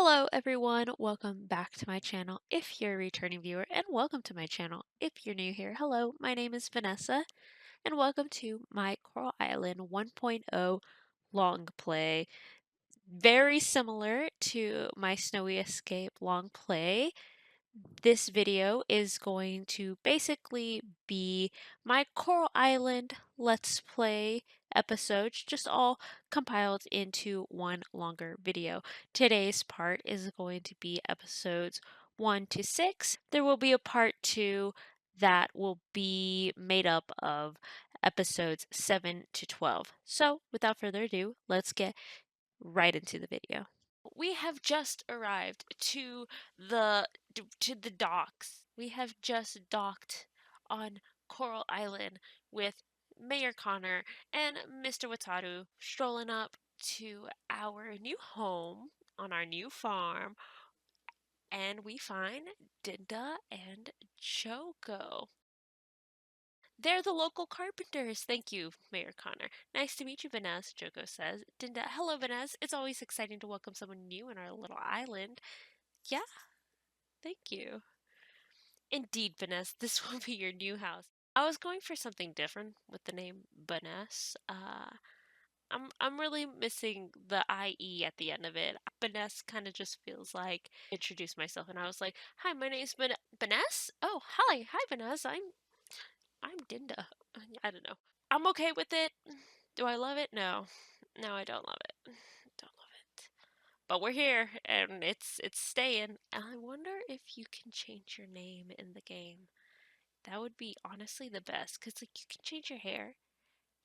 Hello everyone, welcome back to my channel if you're a returning viewer, and welcome to my channel if you're new here. Hello, my name is Vanessa, and welcome to my Coral Island 1.0 long play. Very similar to my Snowy Escape long play. This video is going to basically be my Coral Island Let's Play episodes, just all compiled into one longer video. Today's part is going to be episodes 1 to 6. There will be a part 2 that will be made up of episodes 7 to 12. So, without further ado, let's get right into the video. We have just arrived to the docks. We have just docked on Coral Island with Mayor Connor and Mr. Wataru strolling up to our new home on our new farm, and we find Dinda and Choco. They're the local carpenters. Thank you, Mayor Connor. Nice to meet you, Vanessa, Joko says. Dinda, hello, Vanessa. It's always exciting to welcome someone new in our little island. Yeah, thank you. Indeed, Vanessa, this will be your new house. I was going for something different with the name Vanessa. I'm really missing the IE at the end of it. Vanessa kind of just feels like introduce myself, and I was like, "Hi, my name's Vanessa. Oh, hi, Vanessa. I'm Dinda. I don't know. I'm okay with it. Do I love it? No. No, I don't love it. Don't love it. But we're here and it's staying. I wonder if you can change your name in the game. That would be honestly the best cuz like you can change your hair,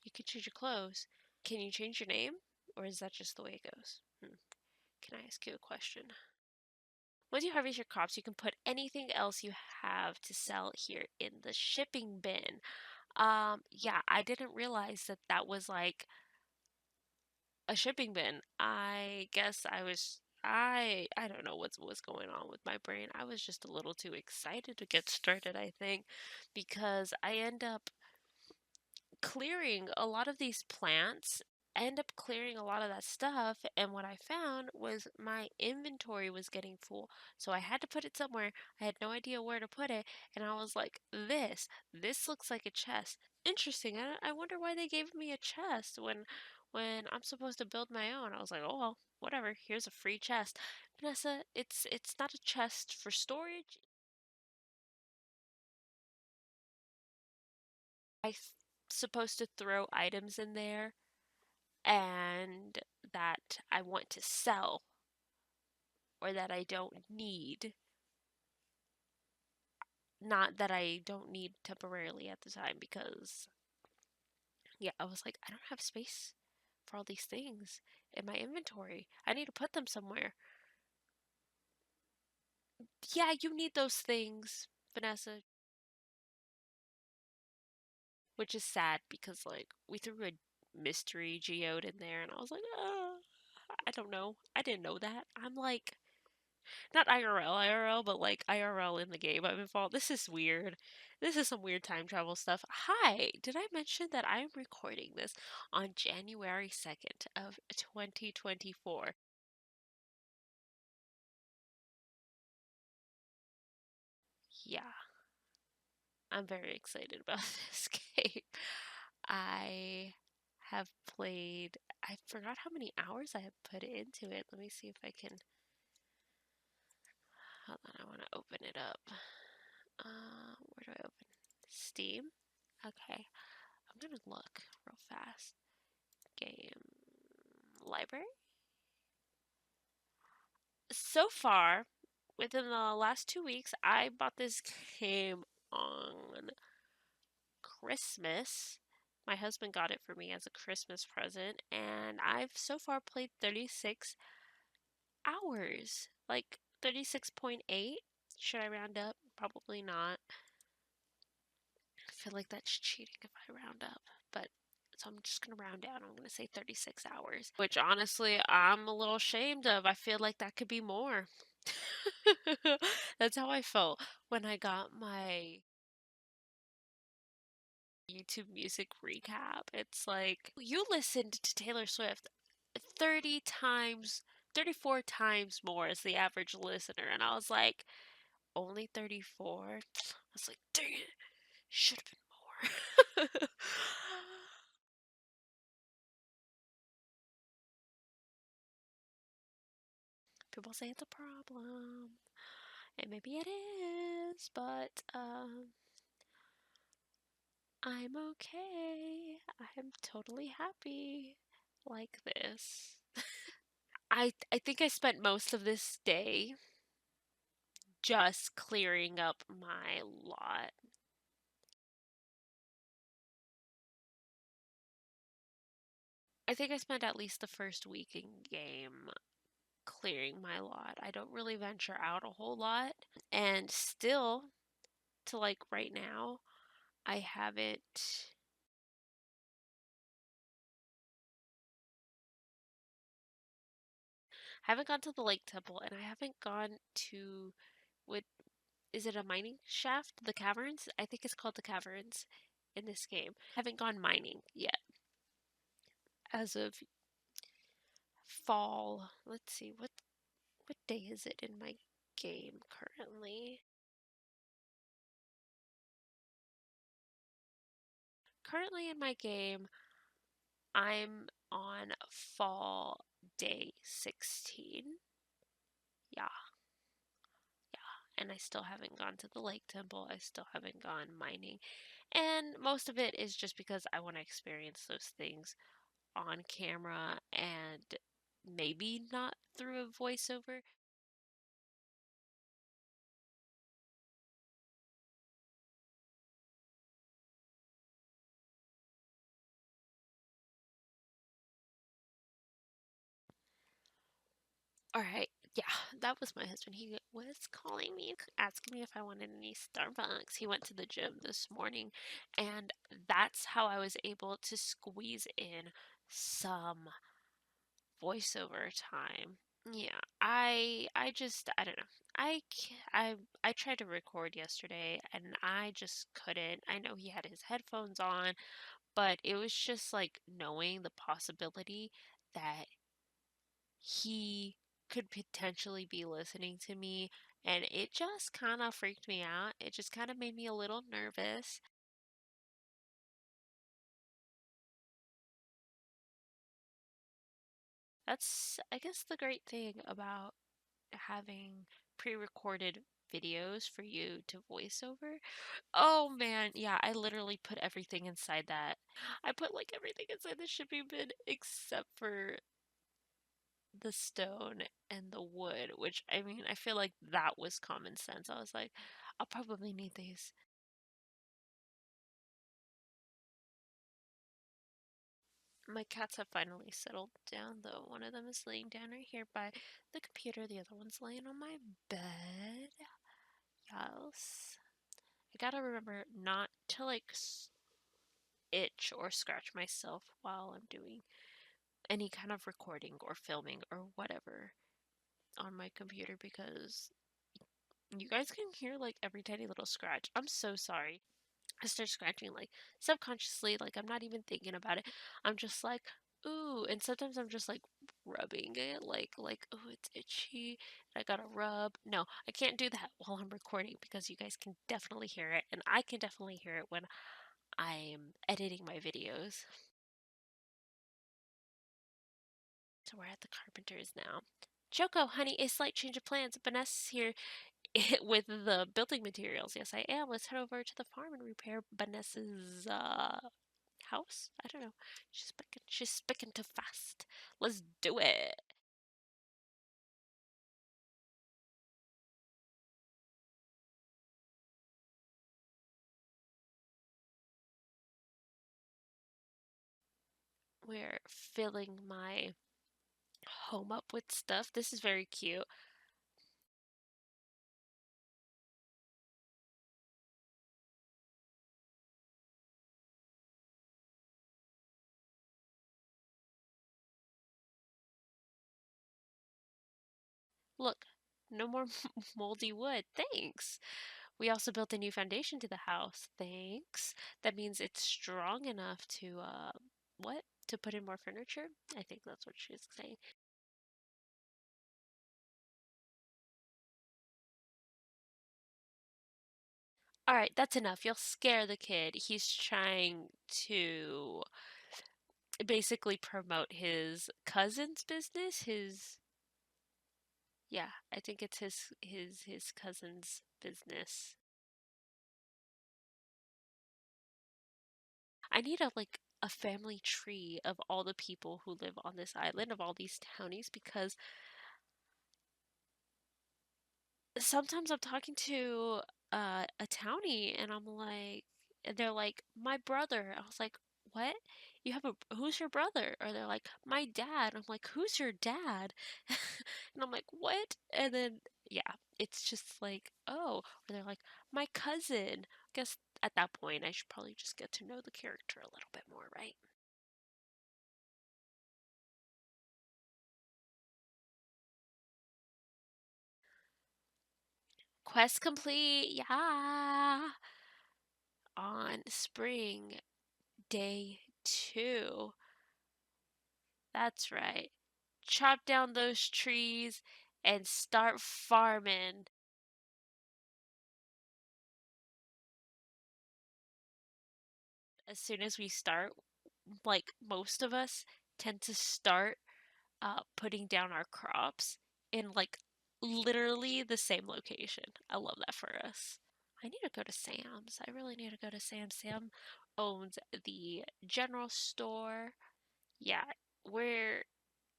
you can change your clothes. Can you change your name or is that just the way it goes? Can I ask you a question? Once you harvest your crops, you can put anything else you have to sell here in the shipping bin. Yeah, I didn't realize that that was like a shipping bin. I guess I don't know what's going on with my brain. I was just a little too excited to get started, I think, because I end up clearing a lot of these plants, end up clearing a lot of that stuff, and what I found was my inventory was getting full. So I had to put it somewhere. I had no idea where to put it, and I was like, this looks like a chest. Interesting. I wonder why they gave me a chest when I'm supposed to build my own. I was like, oh well, whatever. Here's a free chest. Vanessa, it's not a chest for storage. I'm supposed to throw items in there and that I want to sell or that I don't need. Not that I don't need temporarily at the time because, yeah, I was like, I don't have space for all these things in my inventory. I need to put them somewhere. Yeah, you need those things, Vanessa. Which is sad because, like, we threw a mystery geode in there and I was like, I don't know. I didn't know that. I'm like, not IRL, but like IRL in the game I'm involved. This is weird. This is some weird time travel stuff. Hi, did I mention that I am recording this on January 2nd of 2024? Yeah, I'm very excited about this game. I have played, I forgot how many hours I have put into it. Let me see if I can, hold on, I want to open it up. Where do I open? Steam? Okay. I'm gonna look real fast. Game library. So far, within the last 2 weeks, I bought this game on Christmas. My husband got it for me as a Christmas present, and I've so far played 36 hours. Like 36.8. Should I round up? Probably not. I feel like that's cheating if I round up, but so I'm just gonna round down. I'm gonna say 36 hours, which honestly I'm a little ashamed of. I feel like that could be more. That's how I felt when I got my YouTube music recap. It's like you listened to Taylor Swift 30 times 34 times more as the average listener. And I was like, only 34? I was like, dang it, should have been more. People say it's a problem, and maybe it is, but I'm okay. I'm totally happy like this. I think I spent most of this day just clearing up my lot. I think I spent at least the first week in game clearing my lot. I don't really venture out a whole lot, and still to like right now, I haven't gone to the Lake Temple, and I haven't gone to what is it, a mining shaft? The caverns? I think it's called the caverns in this game. Haven't gone mining yet. As of fall, let's see, what day is it in my game currently? Currently in my game, I'm on fall day 16. Yeah, yeah. And I still haven't gone to the Lake Temple. I still haven't gone mining. And most of it is just because I want to experience those things on camera and maybe not through a voiceover. All right. Yeah, that was my husband. He was calling me, asking me if I wanted any Starbucks. He went to the gym this morning, and that's how I was able to squeeze in some voiceover time. Yeah, I don't know. I tried to record yesterday and I just couldn't. I know he had his headphones on, but it was just like knowing the possibility that he could potentially be listening to me, and it just kind of freaked me out. It just kind of made me a little nervous. That's, I guess, the great thing about having pre-recorded videos for you to voice over. Oh man, yeah, I literally put everything inside that. I put like everything inside the shipping bin except for the stone and the wood, which I mean, I feel like that was common sense. I was like, I'll probably need these. My cats have finally settled down, though. One of them is laying down right here by the computer, the other one's laying on my bed. Yes. I gotta remember not to like itch or scratch myself while I'm doing any kind of recording or filming or whatever on my computer because you guys can hear like every tiny little scratch. I'm so sorry. I start scratching like subconsciously, like I'm not even thinking about it. I'm just like, ooh, and sometimes I'm just like rubbing it, like, oh, it's itchy. I gotta rub. No, I can't do that while I'm recording because you guys can definitely hear it, and I can definitely hear it when I'm editing my videos. So we're at the carpenter's now. Choco, honey, a slight change of plans. Vanessa's here with the building materials. Yes, I am. Let's head over to the farm and repair Vanessa's house. I don't know. She's speaking too fast. Let's do it. We're filling my home up with stuff. This is very cute. Look, no more moldy wood. Thanks. We also built a new foundation to the house. Thanks. That means it's strong enough to what? To put in more furniture? I think that's what she's saying. All right, that's enough. You'll scare the kid. He's trying to basically promote his cousin's business. Yeah, I think it's his cousin's business. I need a family tree of all the people who live on this island, of all these townies, because sometimes I'm talking to a townie and I'm like, and they're like, my brother. I was like, what? You have who's your brother? Or they're like, my dad. I'm like, who's your dad? And I'm like, what? And then, yeah, it's just like, oh, or they're like, my cousin. Guess at that point, I should probably just get to know the character a little bit more, right? Quest complete, yeah. On spring day 2. That's right. Chop down those trees and start farming. As soon as we start, like most of us tend to start putting down our crops in like literally the same location. I love that for us. I need to go to Sam's. I really need to go to Sam's. Sam owns the general store. Yeah, we're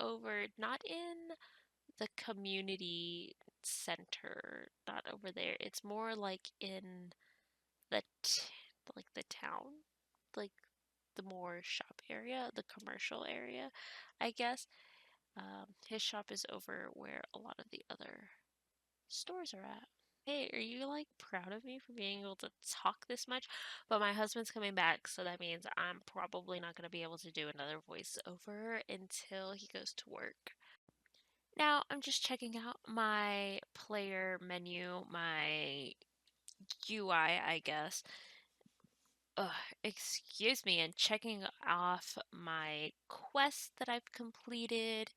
over, not in the community center, not over there. It's more like in the like the town, like the more shop area, the commercial area, I guess. His shop is over where a lot of the other stores are at. Hey, are you like proud of me for being able to talk this much? But my husband's coming back, so that means I'm probably not going to be able to do another voiceover until he goes to work. Now, I'm just checking out my player menu, my UI, I guess. Ugh, excuse me, and checking off my quest that I've completed.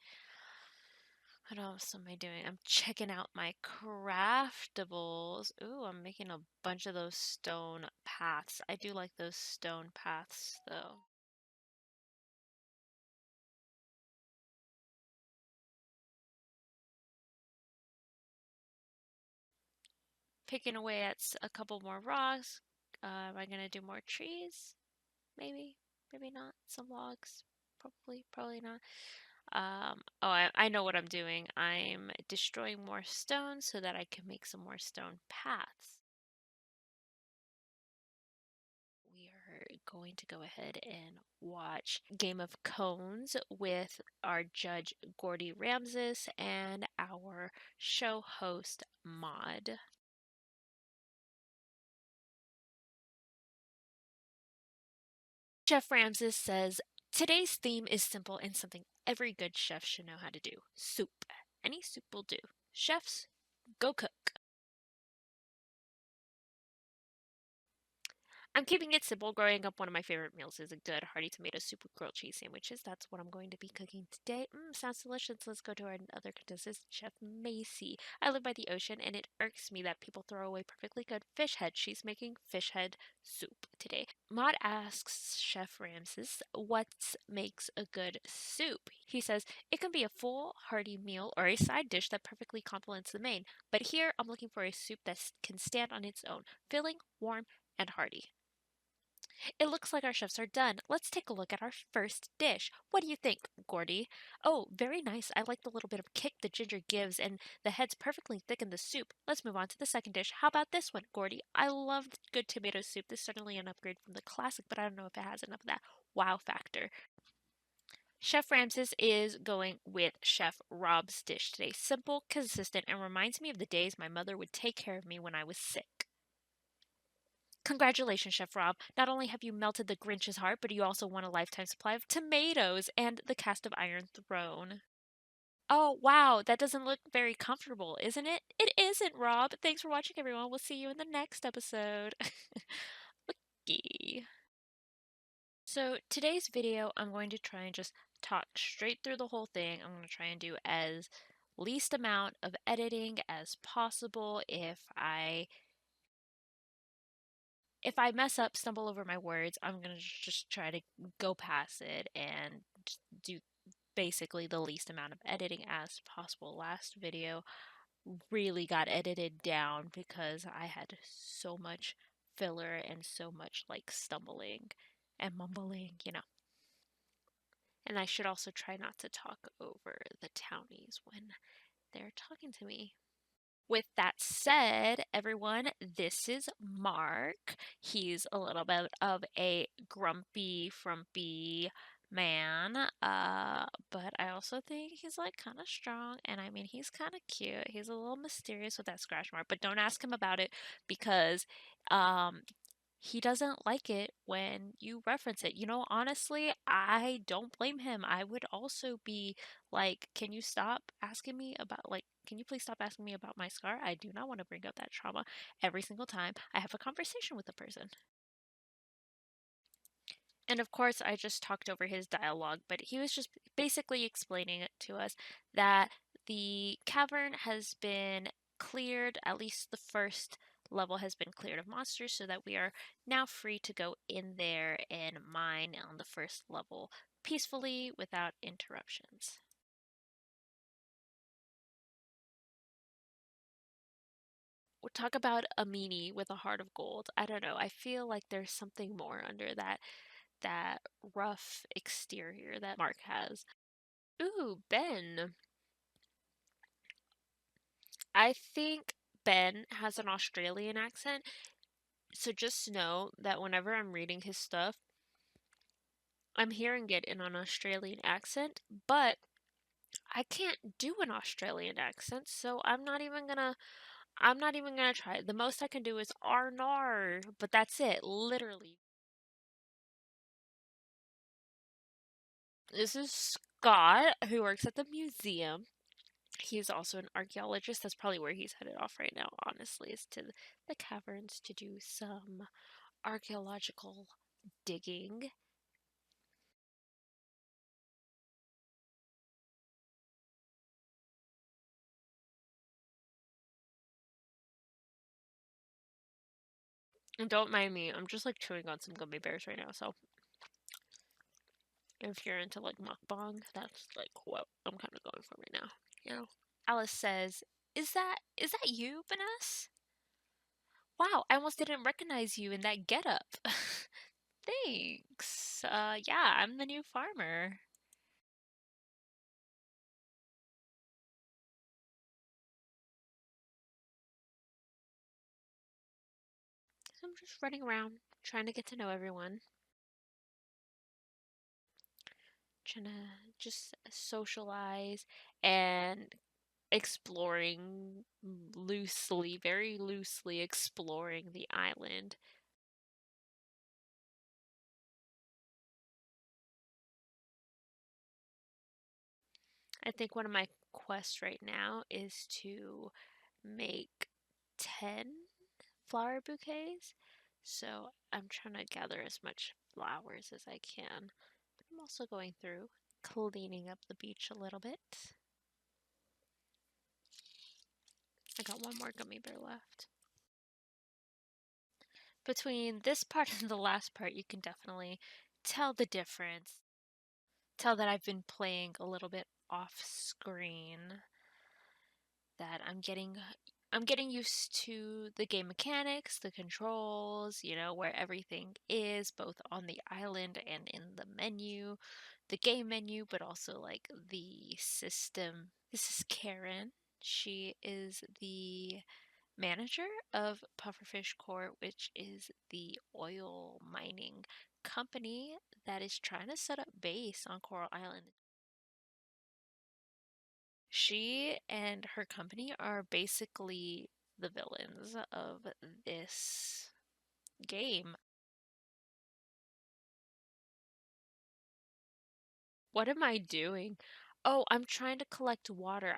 What else am I doing? I'm checking out my craftables. Ooh, I'm making a bunch of those stone paths. I do like those stone paths, though. Picking away at a couple more rocks. Am I gonna do more trees? Maybe, maybe not. Some logs. Probably not. Oh, I know what I'm doing. I'm destroying more stone so that I can make some more stone paths. We are going to go ahead and watch Game of Cones with our judge Gordy Ramses and our show host Maud. Chef Ramses says, today's theme is simple and something every good chef should know how to do. Soup. Any soup will do. Chefs, go cook. I'm keeping it simple. Growing up, one of my favorite meals is a good hearty tomato soup with grilled cheese sandwiches. That's what I'm going to be cooking today. Sounds delicious. Let's go to our other contestant, Chef Macy. I live by the ocean, and it irks me that people throw away perfectly good fish head. She's making fish head soup today. Maud asks Chef Ramses what makes a good soup. He says it can be a full, hearty meal or a side dish that perfectly complements the main. But here, I'm looking for a soup that can stand on its own, filling, warm, and hearty. It looks like our chefs are done. Let's take a look at our first dish. What do you think, Gordy? Oh, very nice. I like the little bit of kick the ginger gives, and the head's perfectly thick in the soup. Let's move on to the second dish. How about this one, Gordy? I love good tomato soup. This is certainly an upgrade from the classic, but I don't know if it has enough of that wow factor. Chef Ramses is going with Chef Rob's dish today. Simple, consistent, and reminds me of the days my mother would take care of me when I was sick. Congratulations, Chef Rob. Not only have you melted the Grinch's heart, but you also won a lifetime supply of tomatoes and the cast of Iron Throne. Oh, wow, that doesn't look very comfortable, isn't it? It isn't, Rob. Thanks for watching, everyone. We'll see you in the next episode. Okay. So, today's video, I'm going to try and just talk straight through the whole thing. I'm going to try and do as least amount of editing as possible. If I if I mess up, stumble over my words, I'm gonna just try to go past it and just do basically the least amount of editing as possible. Last video really got edited down because I had so much filler and so much like stumbling and mumbling. And I should also try not to talk over the townies when they're talking to me. With that said, everyone, this is Mark. He's a little bit of a grumpy, frumpy man, but I also think he's like kind of strong, and I mean, he's kind of cute. He's a little mysterious with that scratch mark, but don't ask him about it because um, he doesn't like it when you reference it. Honestly, I don't blame him. I would also be like, can you stop asking me about, like, can you please stop asking me about my scar? I do not want to bring up that trauma every single time I have a conversation with a person. And of course, I just talked over his dialogue, but he was just basically explaining it to us that the cavern has been cleared, at least the first level has been cleared of monsters, so that we are now free to go in there and mine on the first level peacefully without interruptions. We'll talk about a meanie with a heart of gold. I don't know. I feel like there's something more under that rough exterior that Mark has. Ooh, Ben. I think Ben has an Australian accent, so just know that whenever I'm reading his stuff, I'm hearing it in an Australian accent, but I can't do an Australian accent, so I'm not even gonna try. The most I can do is Arnar, but that's it, literally. This is Scott, who works at the museum. He's also an archaeologist. That's probably where he's headed off right now, honestly, is to the caverns to do some archaeological digging. And don't mind me, I'm just like chewing on some gummy bears right now. So if you're into like mukbang, that's like what I'm kind of going for right now. You know. Alice says, "Is that you, Vanessa? Wow, I almost didn't recognize you in that getup." Thanks. Yeah, I'm the new farmer. So I'm just running around trying to get to know everyone. Trying to just socialize and exploring loosely, very loosely exploring the island. I think one of my quests right now is to make 10 flower bouquets. So I'm trying to gather as much flowers as I can. But I'm also going through cleaning up the beach a little bit. I got one more gummy bear left. Between this part and the last part, you can definitely tell the difference. Tell that I've been playing a little bit off screen, that I'm getting used to the game mechanics, the controls, where everything is, both on the island and in the menu, the game menu, but also like the system. This is Karen. She is the manager of Pufferfish Corp, which is the oil mining company that is trying to set up base on Coral Island. She and her company are basically the villains of this game. What am I doing? Oh, I'm trying to collect water.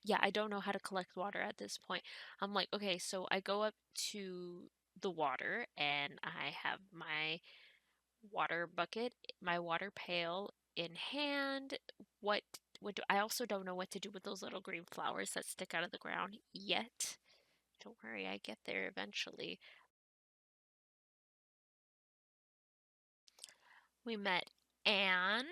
Yeah, I don't know how to collect water at this point. I'm like, okay, so I go up to the water and I have my water bucket, my water pail in hand. What I also don't know what to do with those little green flowers that stick out of the ground yet. Don't worry, I get there eventually. We met Anne.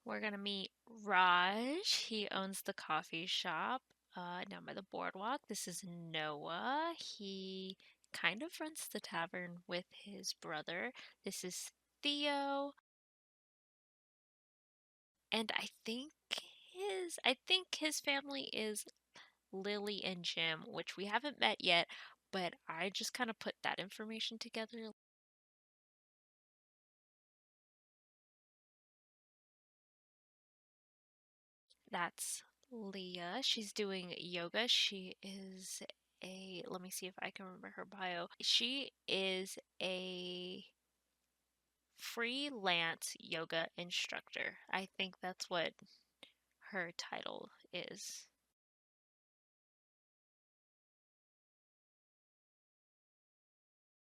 We're gonna meet Raj. He owns the coffee shop down by the boardwalk. This is Noah. He kind of runs the tavern with his brother. This is Theo. And I think his family is Lily and Jim, which we haven't met yet, but I just kind of put that information together. That's Leah. She's doing yoga. She is let me see if I can remember her bio. She is a freelance yoga instructor. I think that's what her title is.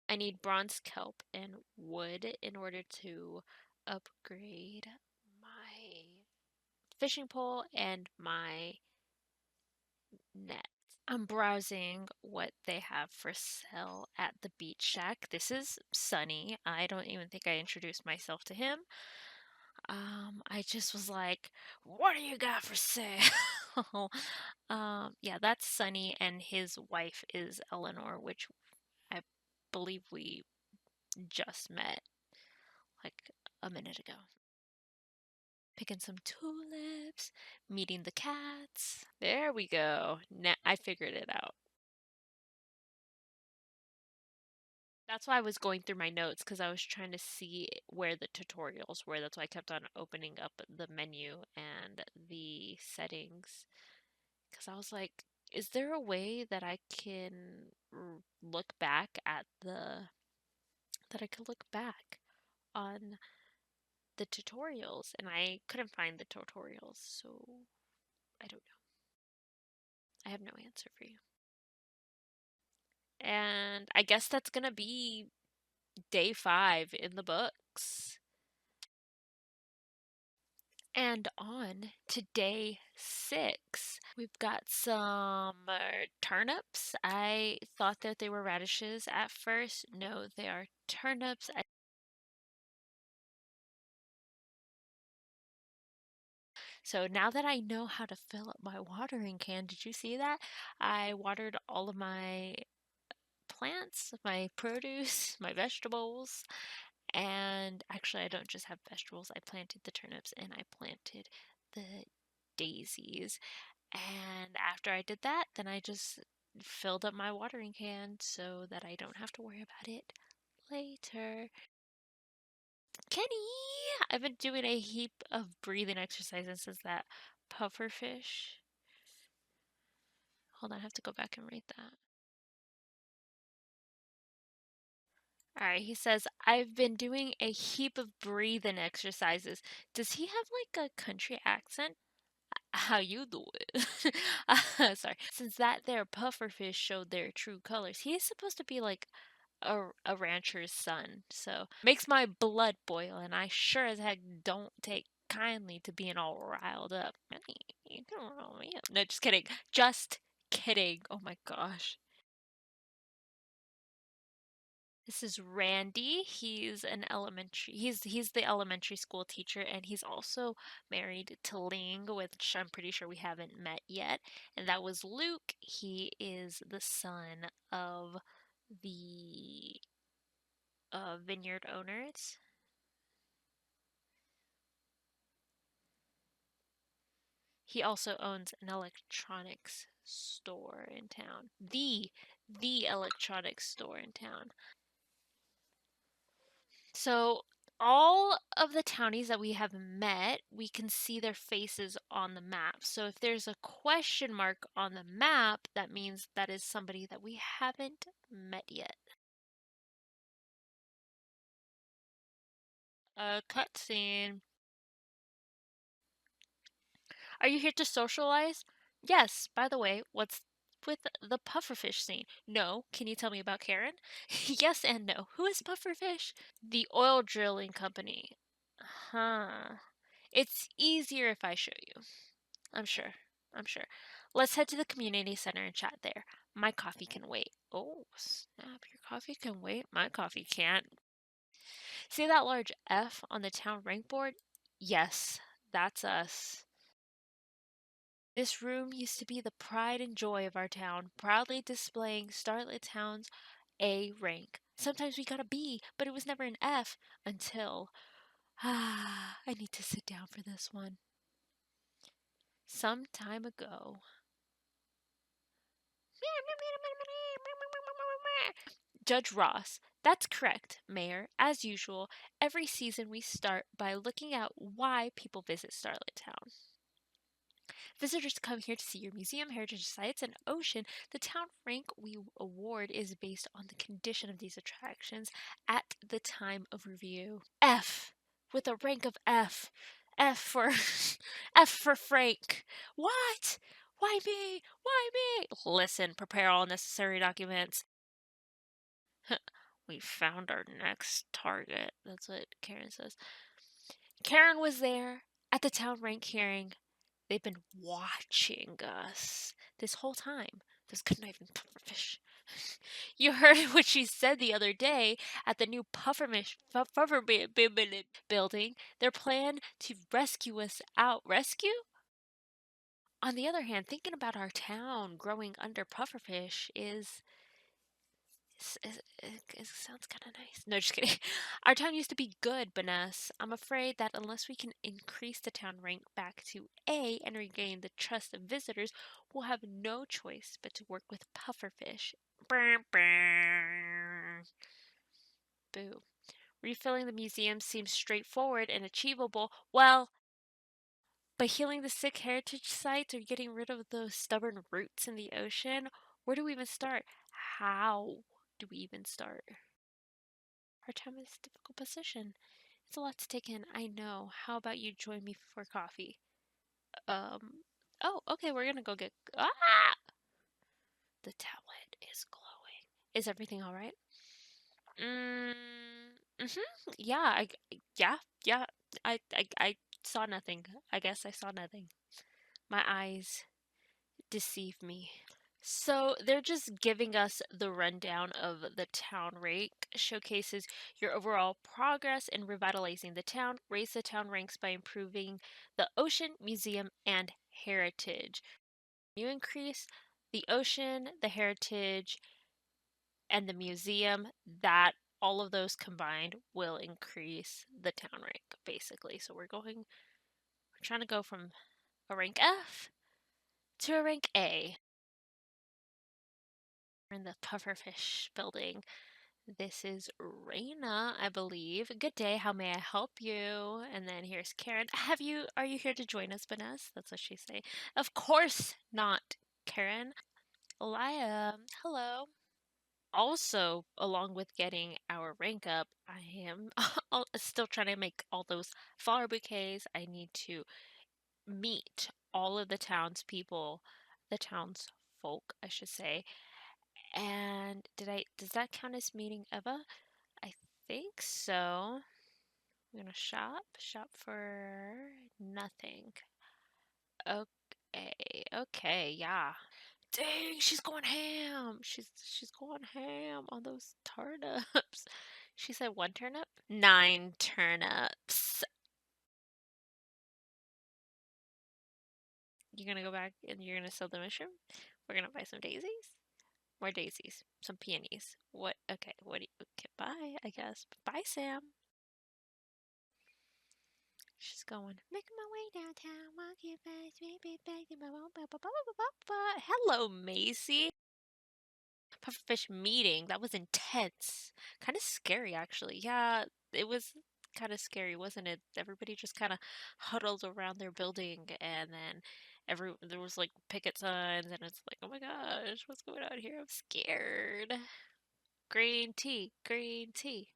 I need bronze kelp and wood in order to upgrade my fishing pole and my net. I'm browsing what they have for sale at the beach shack. This is Sunny. I don't even think I introduced myself to him. I just was like, "What do you got for sale?" Yeah, that's Sunny, and his wife is Eleanor, which I believe we just met like a minute ago. Picking some tulips, meeting the cats. There we go. Now I figured it out. That's why I was going through my notes because I was trying to see where the tutorials were. That's why I kept on opening up the menu and the settings because I was like, is there a way that I can look back at that I could look back on the tutorials? And I couldn't find the tutorials, so I don't know. I have no answer for you. And I guess that's gonna be day 5 in the books. And on to day 6, we've got some turnips. I thought that they were radishes at first. No, they are turnips. So now that I know how to fill up my watering can, did you see that? I watered all of my plants, my produce, my vegetables, and actually, I don't just have vegetables. I planted the turnips and I planted the daisies. And after I did that, then I just filled up my watering can so that I don't have to worry about it later. Kenny! I've been doing a heap of breathing exercises since that puffer fish. Hold on, I have to go back and read that. Alright, he says, I've been doing a heap of breathing exercises. Does he have like a country accent? How you do it? Sorry. Since that there pufferfish showed their true colors, he is supposed to be like a rancher's son. So makes my blood boil, and I sure as heck don't take kindly to being all riled up. You don't know me. No, just kidding. Just kidding. Oh my gosh. This is Randy. He's the elementary school teacher, and he's also married to Ling, which I'm pretty sure we haven't met yet. And that was Luke. He is the son of the vineyard owners. He also owns an electronics store in town. The electronics store in town. So all of the townies that we have met, we can see their faces on the map. So if there's a question mark on the map, that means that is somebody that we haven't met yet. A cutscene. Are you here to socialize? Yes, by the way, what's with the pufferfish scene? No. Can you tell me about Karen? Yes and no. Who is Pufferfish? The oil drilling company. Huh. It's easier if I show you. I'm sure. I'm sure. Let's head to the community center and chat there. My coffee can wait. Oh, snap. Your coffee can wait? My coffee can't. See that large F on the town rank board? Yes, that's us. This room used to be the pride and joy of our town, proudly displaying Starlit Town's A rank. Sometimes we got a B, but it was never an F until. I need to sit down for this one. Some time ago. Judge Ross. That's correct, Mayor. As usual, every season we start by looking at why people visit Starlit Town. Visitors come here to see your museum, heritage sites, and ocean. The town rank we award is based on the condition of these attractions at the time of review. F, with a rank of F. F for F for Frank. What? Why me? Why me? Listen, prepare all necessary documents. We found our next target. That's what Karen says. Karen was there at the town rank hearing. They've been watching us this whole time. Those conniving pufferfish. You heard what she said the other day at the new puffer building. Their plan to rescue us out. Rescue? On the other hand, thinking about our town growing under pufferfish it sounds kind of nice. No, just kidding. Our town used to be good, Baness. I'm afraid that unless we can increase the town rank back to A and regain the trust of visitors, we'll have no choice but to work with pufferfish. Boo. Refilling the museum seems straightforward and achievable. Well, but healing the sick heritage sites or getting rid of those stubborn roots in the ocean, where do we even start? How do we even start? Our time is a difficult position. It's a lot to take in, I know. How about you join me for coffee? Oh, okay, we're gonna go get. Ah! The tablet is glowing. Is everything alright? Mm, Yeah, yeah, yeah. I saw nothing. I guess I saw nothing. My eyes deceive me. So they're just giving us the rundown of the town rake, showcases your overall progress in revitalizing the town, raise the town ranks by improving the ocean, museum, and heritage. You increase the ocean, the heritage, and the museum, that all of those combined will increase the town rank, basically. So we're trying to go from a rank F to a rank A. We're in the pufferfish building. This is Raina, I believe. Good day. How may I help you? And then here's Karen. Are you here to join us, Vanessa? That's what she say. Of course not, Karen. Elia, hello. Also, along with getting our rank up, I am still trying to make all those flower bouquets. I need to meet all of the townspeople, the townsfolk, I should say. And does that count as meeting Eva? I think so. I'm gonna shop for nothing. Okay, yeah. Dang, she's going ham. She's going ham on those turnips. She said one turnip? 9 turnips. You're gonna go back and you're gonna sell the mushroom? We're gonna buy some daisies? More daisies. Some peonies. What? Okay, what do you. Okay, bye, I guess. Bye, Sam. She's going, making my way downtown, walking fast, baby, baby, hello, Macy. Pufferfish meeting. That was intense. Kind of scary, actually. Yeah, it was kind of scary, wasn't it? Everybody just kind of huddled around their building, and then there was like picket signs, and it's like, oh my gosh, what's going on here? I'm scared. Green tea, green tea.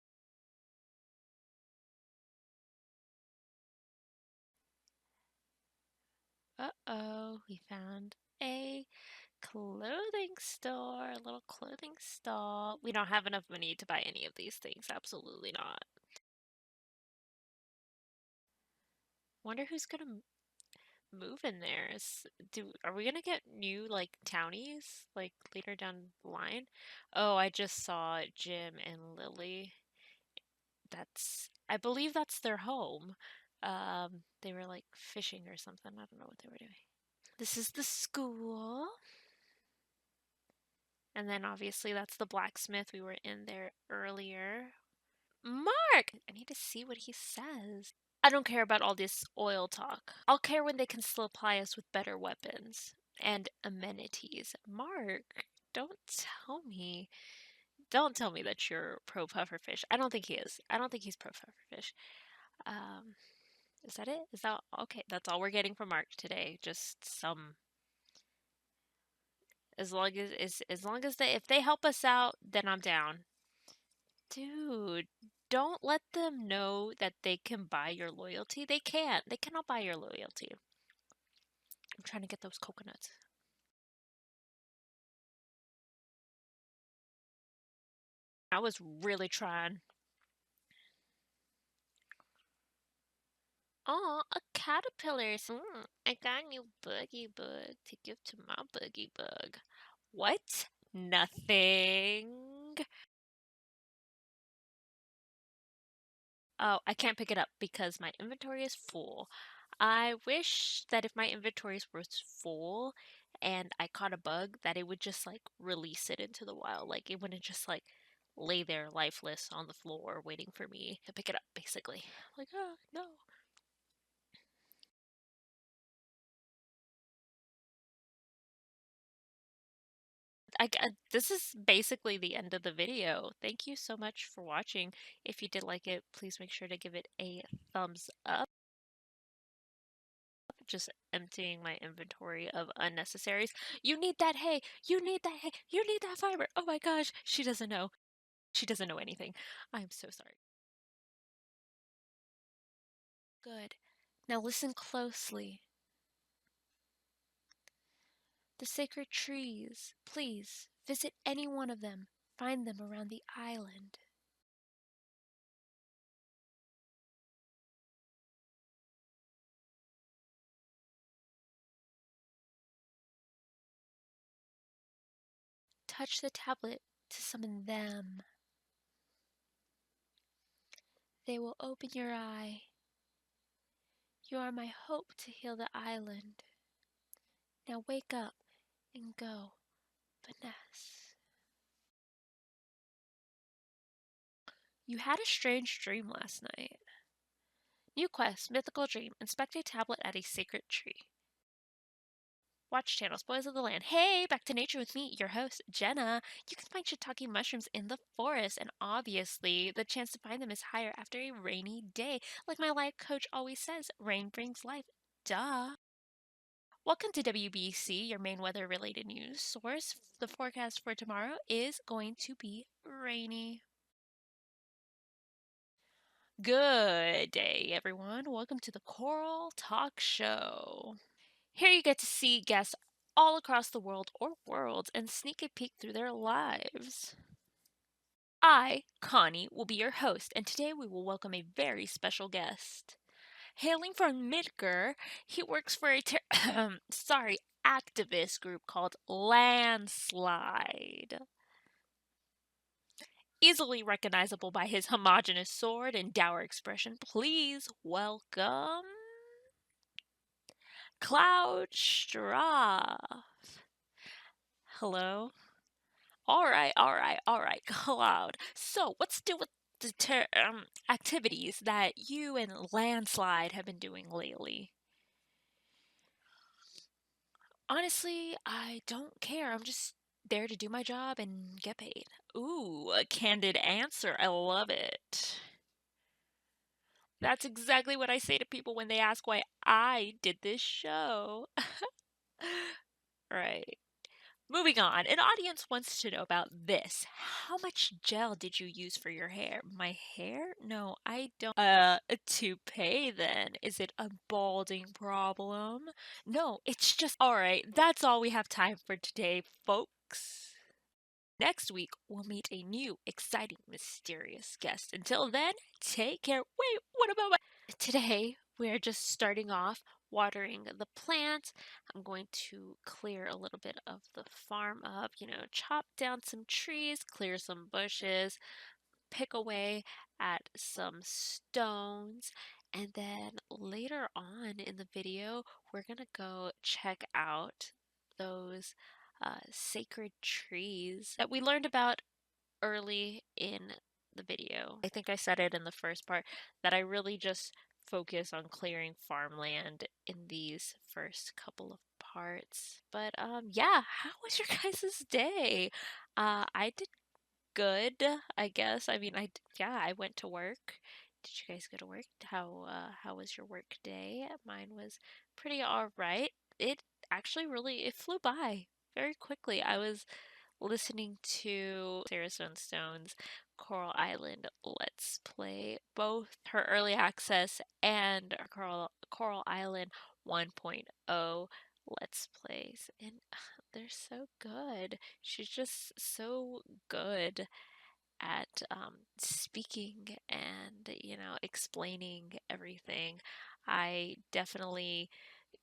Uh-oh, we found a clothing store, a little clothing stall. We don't have enough money to buy any of these things. Absolutely not. Wonder who's gonna move in there. Are we gonna get new like townies like later down the line? Oh, I just saw Jim and Lily. I believe that's their home. They were like fishing or something. I don't know what they were doing. This is the school. And then obviously that's the blacksmith. We were in there earlier. Mark! I need to see what he says. I don't care about all this oil talk. I'll care when they can supply us with better weapons and amenities. Mark, don't tell me. Don't tell me that you're pro pufferfish. I don't think he is. I don't think he's pro pufferfish. Um, is that it? Is that okay? That's all we're getting from Mark today. Just some. As long as they if they help us out, then I'm down. Dude, don't let them know that they can buy your loyalty. They can't. They cannot buy your loyalty. I'm trying to get those coconuts. I was really trying. Oh, a caterpillar. I got a new boogie bug to give to my boogie bug. What? Nothing. Oh, I can't pick it up because my inventory is full. I wish that if my inventory was full and I caught a bug, that it would just like release it into the wild. Like it wouldn't just like lay there lifeless on the floor waiting for me to pick it up, basically. Like, oh, no. This is basically the end of the video. Thank you so much for watching. If you did like it, please make sure to give it a thumbs up. Just emptying my inventory of unnecessaries. You need that hay. You need that hay. You need that fiber. Oh my gosh. She doesn't know. She doesn't know anything. I'm so sorry. Good. Now listen closely. The sacred trees. Please visit any one of them. Find them around the island. Touch the tablet to summon them. They will open your eye. You are my hope to heal the island. Now wake up and go, Vanessa. You had a strange dream last night. New quest, mythical dream. Inspect a tablet at a sacred tree. Watch channel, Spoils of the Land. Hey, back to nature with me, your host, Jenna. You can find shiitake mushrooms in the forest, and obviously, the chance to find them is higher after a rainy day. Like my life coach always says, rain brings life. Duh. Welcome to WBC, your main weather related news source. The forecast for tomorrow is going to be rainy. Good day, everyone. Welcome to the Coral Talk Show. Here you get to see guests all across the world or worlds and sneak a peek through their lives. I, Connie, will be your host, and today we will welcome a very special guest. Hailing from Midgar, he works for a activist group called Landslide. Easily recognizable by his homogeneous sword and dour expression, please welcome Cloud Straw. Hello? All right, Cloud. So, what's do with the activities that you and Landslide have been doing lately? Honestly, I don't care. I'm just there to do my job and get paid. Ooh, a candid answer. I love it. That's exactly what I say to people when they ask why I did this show. Right. Moving on, an audience wants to know about this. How much gel did you use for your hair? My hair? No, I don't. A toupee then. Is it a balding problem? No, it's just. Alright, that's all we have time for today, folks. Next week, we'll meet a new, exciting, mysterious guest. Until then, take care. Wait, what about my. Today, we're just starting off watering the plants. I'm going to clear a little bit of the farm up, chop down some trees, clear some bushes. pick away at some stones, and then later on in the video, we're gonna go check out those sacred trees that we learned about early in the video. I think I said it in the first part that I really just focus on clearing farmland in these first couple of parts. But yeah, how was your guys' day? I did good, I guess. I mean, yeah, I went to work. Did you guys go to work? How was your work day? Mine was pretty all right. It actually really it flew by very quickly. I was listening to Sarah Stone's Coral Island Let's Play, both her early access and her Coral Island 1.0 Let's Plays. And they're so good. She's just so good at speaking and, explaining everything. I definitely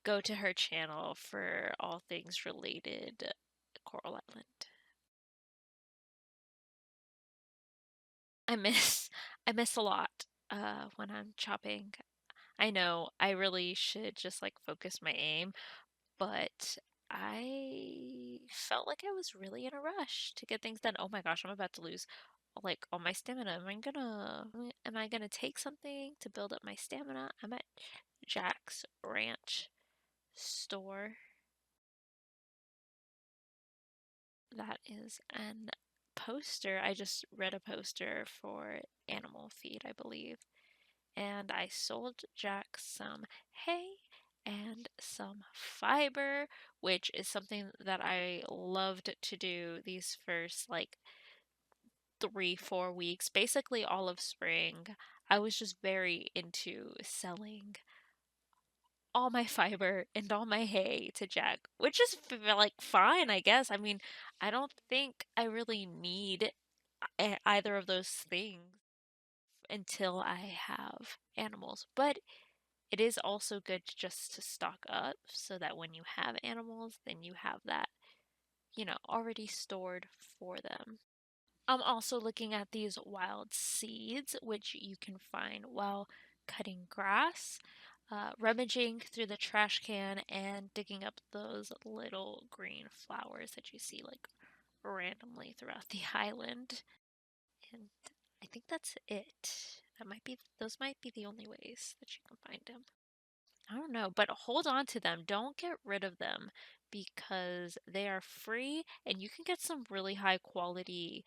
go to her channel for all things related to Coral Island. I miss I miss a lot when I'm chopping. I know I really should just like focus my aim, but I felt like I was really in a rush to get things done. Oh my gosh, I'm about to lose like all my stamina. Am I gonna take something to build up my stamina? I'm at Jack's Ranch store. That is an poster. I just read a poster for animal feed, I believe. And I sold Jack some hay and some fiber, which is something that I loved to do these first like 3, 4 weeks, basically all of spring. I was just very into selling all my fiber and all my hay to Jack, which is like fine, I guess. I mean, I don't think I really need either of those things until I have animals. But it is also good just to stock up so that when you have animals, then you have that, already stored for them. I'm also looking at these wild seeds, which you can find while cutting grass, rummaging through the trash can, and digging up those little green flowers that you see like randomly throughout the island. And I think that's it. Those might be the only ways that you can find them. I don't know, but hold on to them. Don't get rid of them because they are free and you can get some really high quality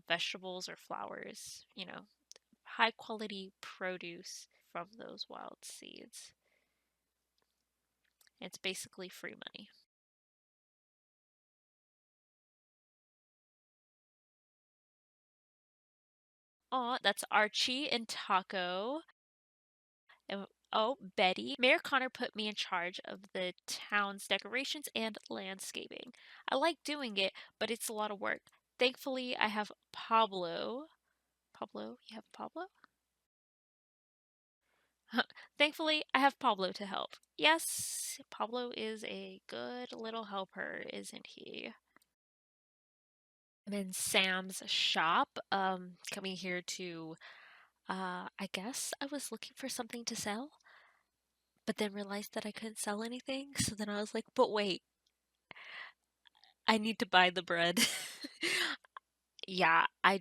vegetables or flowers, high quality produce from those wild seeds. It's basically free money. Oh, that's Archie and Taco. And oh, Betty. Mayor Connor put me in charge of the town's decorations and landscaping. I like doing it, but it's a lot of work. Thankfully, I have Pablo. Pablo, you have Pablo? Thankfully, I have Pablo to help. Yes, Pablo is a good little helper, isn't he? I'm in Sam's shop, coming here to, I guess I was looking for something to sell, but then realized that I couldn't sell anything. So then I was like, but wait, I need to buy the bread. Yeah, I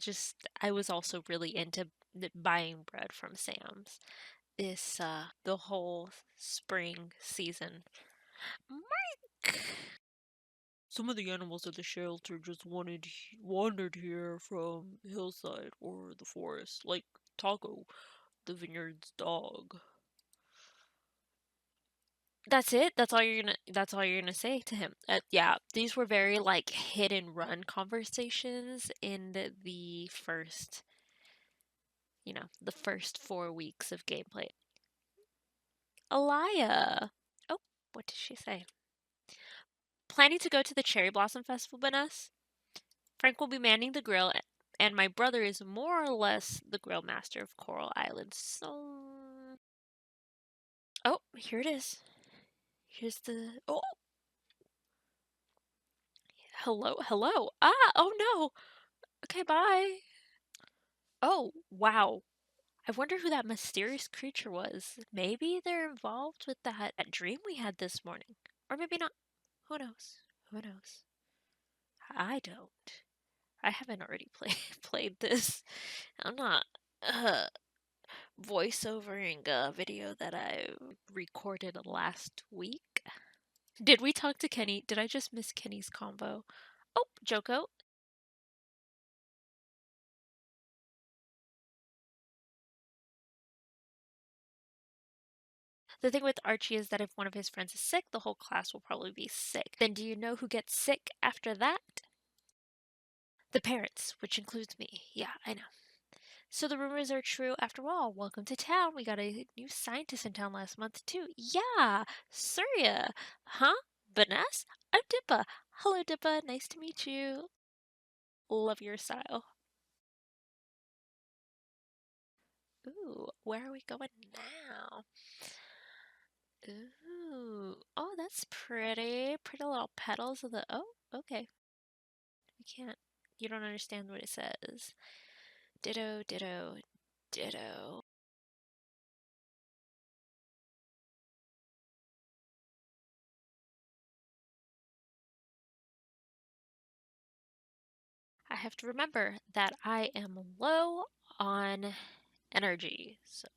was also really into buying bread from Sam's the whole spring season. Mike! Some of the animals at the shelter just wandered here from hillside or the forest, like Taco, the vineyard's dog. That's it. That's all you're gonna say to him. Yeah, these were very like hit and run conversations in the first, the first 4 weeks of gameplay. Alaya. Oh, what did she say? Planning to go to the Cherry Blossom Festival with us? Frank will be manning the grill, and my brother is more or less the grill master of Coral Island. So, oh, here it is. Here's the. Oh, hello, hello. Ah, oh no. Okay, bye. Oh, wow. I wonder who that mysterious creature was. Maybe they're involved with that dream we had this morning. Or maybe not. Who knows? Who knows? I don't. I haven't already played this. I'm not voiceovering a video that I recorded last week. Did we talk to Kenny? Did I just miss Kenny's combo? Oh, Joko. The thing with Archie is that if one of his friends is sick, the whole class will probably be sick. Then do you know who gets sick after that? The parents, which includes me. Yeah, I know. So the rumors are true after all. Welcome to town. We got a new scientist in town last month, too. Yeah, Surya. Huh? Banas? I'm Dippa. Hello, Dippa. Nice to meet you. Love your style. Ooh, where are we going now? Ooh. Oh, that's pretty. Pretty little petals of the. Oh, okay. We can't. You don't understand what it says. Ditto, ditto, ditto. I have to remember that I am low on energy, so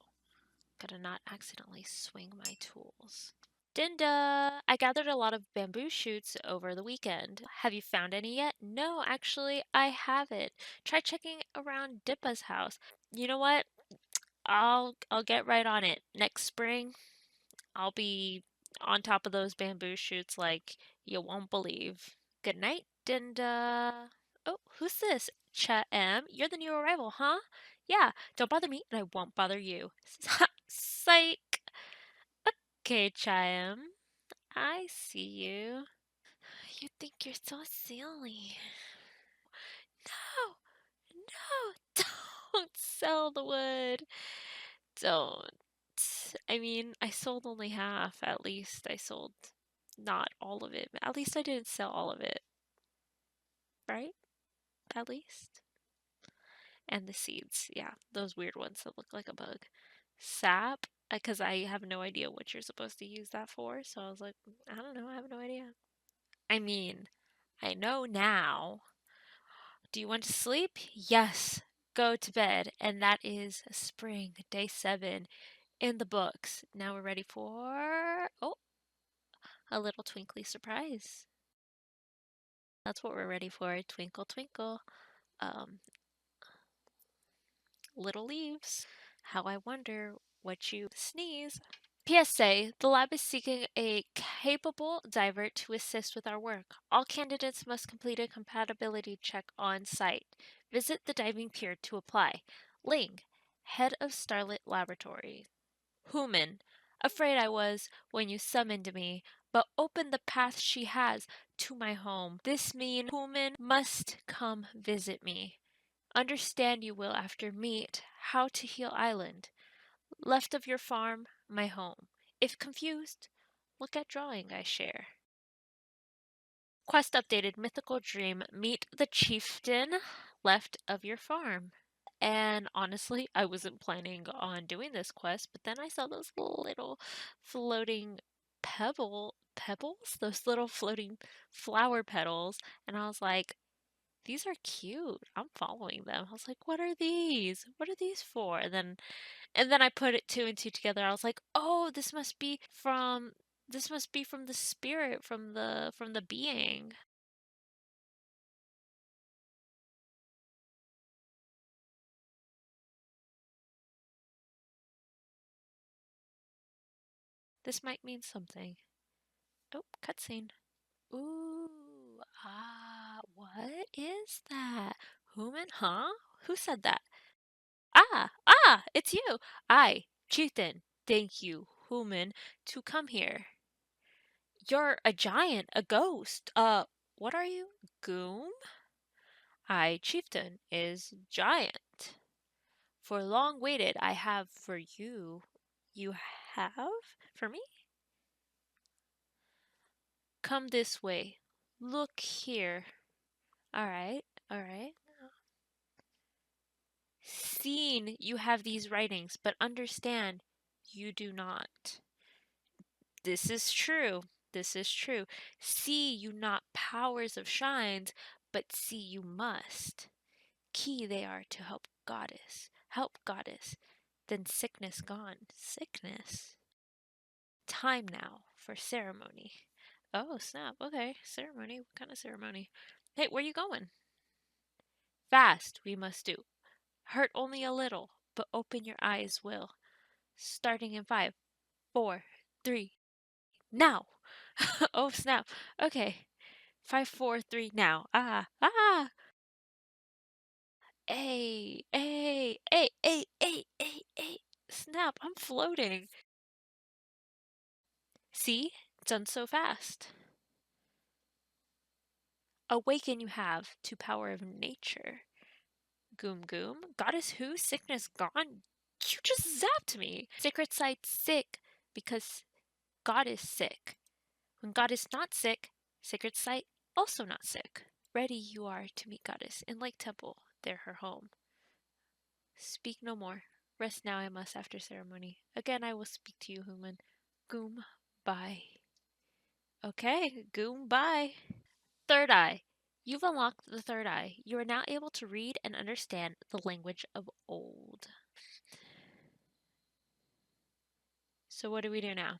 gotta not accidentally swing my tools. Dinda! I gathered a lot of bamboo shoots over the weekend. Have you found any yet? No, actually, I haven't. Try checking around Dippa's house. You know what? I'll get right on it. Next spring, I'll be on top of those bamboo shoots like you won't believe. Good night, Dinda. Oh, who's this? Cha M? You're the new arrival, huh? Yeah, don't bother me and I won't bother you. Psych. Okay, Cha M. I see you. You think you're so silly. No, no, don't sell the wood. Don't. I mean, I sold only half, at least. I sold not all of it. At least I didn't sell all of it, right? At least. And the seeds, yeah, those weird ones that look like a bug. Sap, because I have no idea what you're supposed to use that for, so I was like, I don't know, I have no idea. I mean, I know now. Do you want to sleep? Yes. Go to bed. And that is spring, day 7 in the books. Now we're ready for, oh, a little twinkly surprise. That's what we're ready for. Twinkle, twinkle. Um, little leaves. How I wonder what you sneeze. PSA, the lab is seeking a capable diver to assist with our work. All candidates must complete a compatibility check on site. Visit the diving pier to apply. Ling, head of Starlit Laboratory. Human, afraid I was when you summoned me, but open the path she has to my home. This mean Human must come visit me. Understand you will after meet how to heal island. Left of your farm, my home. If confused, look at drawing I share. Quest updated mythical dream meet the chieftain left of your farm. And honestly, I wasn't planning on doing this quest, but then I saw those little floating pebbles, those little floating flower petals, and I was like, these are cute. I'm following them. I was like, what are these? What are these for? And then I put it two and two together. I was like, "Oh, this must be from the spirit, from the being." This might mean something. Oh, cutscene. Ooh, what is that? Human? Huh? Who said that? It's you. I, Chieftain. Thank you, human, to come here. You're a giant, a ghost. What are you? Goom? I, Chieftain, is giant. For long waited I have for you. You have? For me? Come this way. Look here. Alright, alright. seen you have these writings, but understand you do not. This is true. This is true. See you not powers of shines, but see you must. Key they are to help goddess. Help goddess. Then sickness gone. Sickness. Time now for ceremony. Oh, snap. Okay, ceremony. What kind of ceremony? Hey, where you going? Fast we must do. Hurt only a little, but open your eyes will. Starting in 5, 4, 3, now. Oh, snap. Okay. 5, 4, 3, now. Ah, ah. Hey. Snap, I'm floating. See? Done so fast. Awaken you have to power of nature. Goom goom. Goddess who? Sickness gone? You just zapped me. Sacred site sick because God is sick. When God is not sick, sacred site also not sick. Ready you are to meet Goddess in Lake Temple, there her home. Speak no more. Rest now I must after ceremony. Again I will speak to you, human. Goom bye. Okay, goom bye. Third eye. You've unlocked the third eye. You are now able to read and understand the language of old. So what do we do now?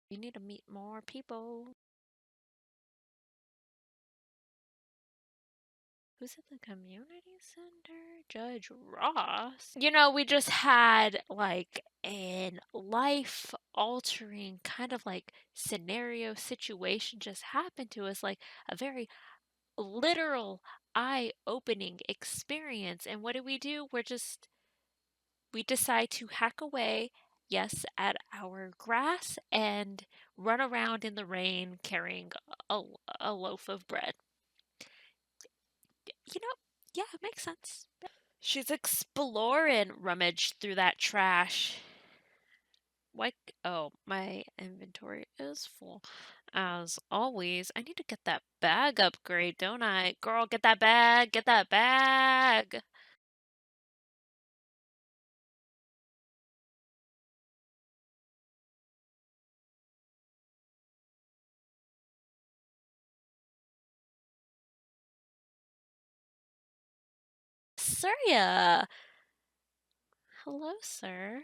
We need to meet more people. Who's at the community center? Judge Ross. You know, we just had like an life altering kind of like scenario situation just happen to us, like a very literal eye opening experience. And what do? We decide to hack away, yes, at our grass and run around in the rain carrying a, a loaf of bread. You know, yeah, it makes sense. She's exploring, rummage through that trash. Like, oh, my inventory is full. As always, I need to get that bag upgrade, don't I? Girl, get that bag, get that bag. Surya. Hello, sir.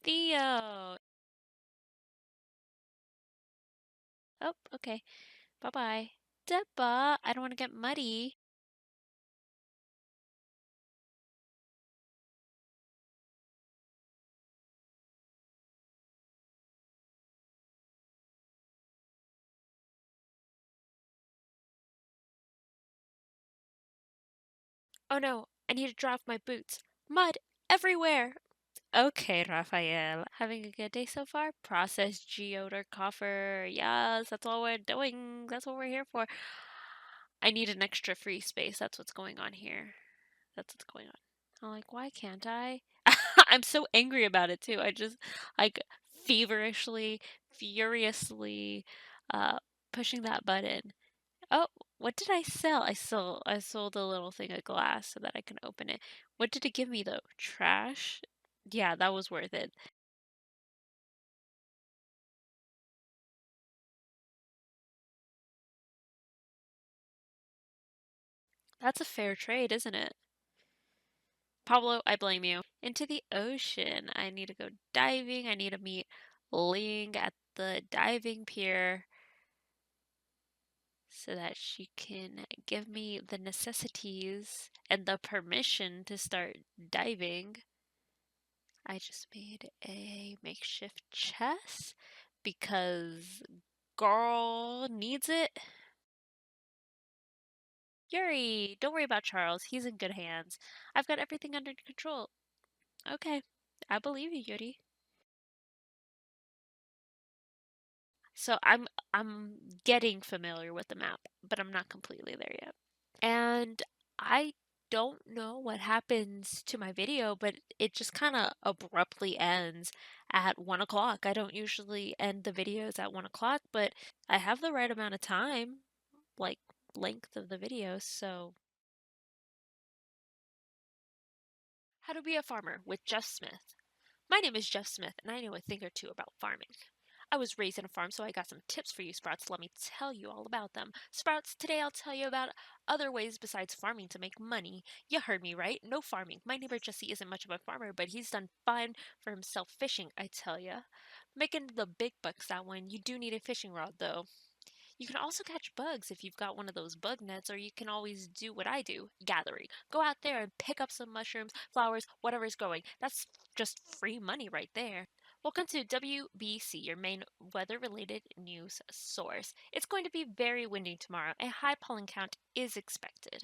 Theo. Oh, okay. Bye-bye. Debba, I don't want to get muddy. Oh no, I need to drop my boots. Mud everywhere. Okay, Raphael. Having a good day so far? Process geoder coffer. Yes, that's all we're doing. That's what we're here for. I need an extra free space. That's what's going on here. That's what's going on. I'm like, why can't I? I'm so angry about it too. I just like feverishly, furiously uh pushing that button. Oh, what did I sell? I sold a little thing of glass so that I can open it. What did it give me though? Trash? Yeah, that was worth it. That's a fair trade, isn't it? Pablo, I blame you. Into the ocean. I need to go diving. I need to meet Ling at the diving pier so that she can give me the necessities and the permission to start diving. I just made a makeshift chest because girl needs it. Yuri, don't worry about Charles. He's in good hands. I've got everything under control. Okay, I believe you, Yuri. So I'm getting familiar with the map, but I'm not completely there yet. And I don't know what happens to my video, but it just kind of abruptly ends at 1 o'clock. I don't usually end the videos at 1 o'clock, but I have the right amount of time, like length of the video, so. How to Be a Farmer with Jeff Smith. My name is Jeff Smith, and I know a thing or two about farming. I was raised in a farm, so I got some tips for you, Sprouts. Let me tell you all about them. Sprouts, today I'll tell you about other ways besides farming to make money. You heard me right. No farming. My neighbor Jesse isn't much of a farmer, but he's done fine for himself fishing, I tell ya. Making the big bucks that one. You do need a fishing rod, though. You can also catch bugs if you've got one of those bug nets, or you can always do what I do, gathering. Go out there and pick up some mushrooms, flowers, whatever's growing. That's just free money right there. Welcome to WBC, your main weather-related news source. It's going to be very windy tomorrow. A high pollen count is expected.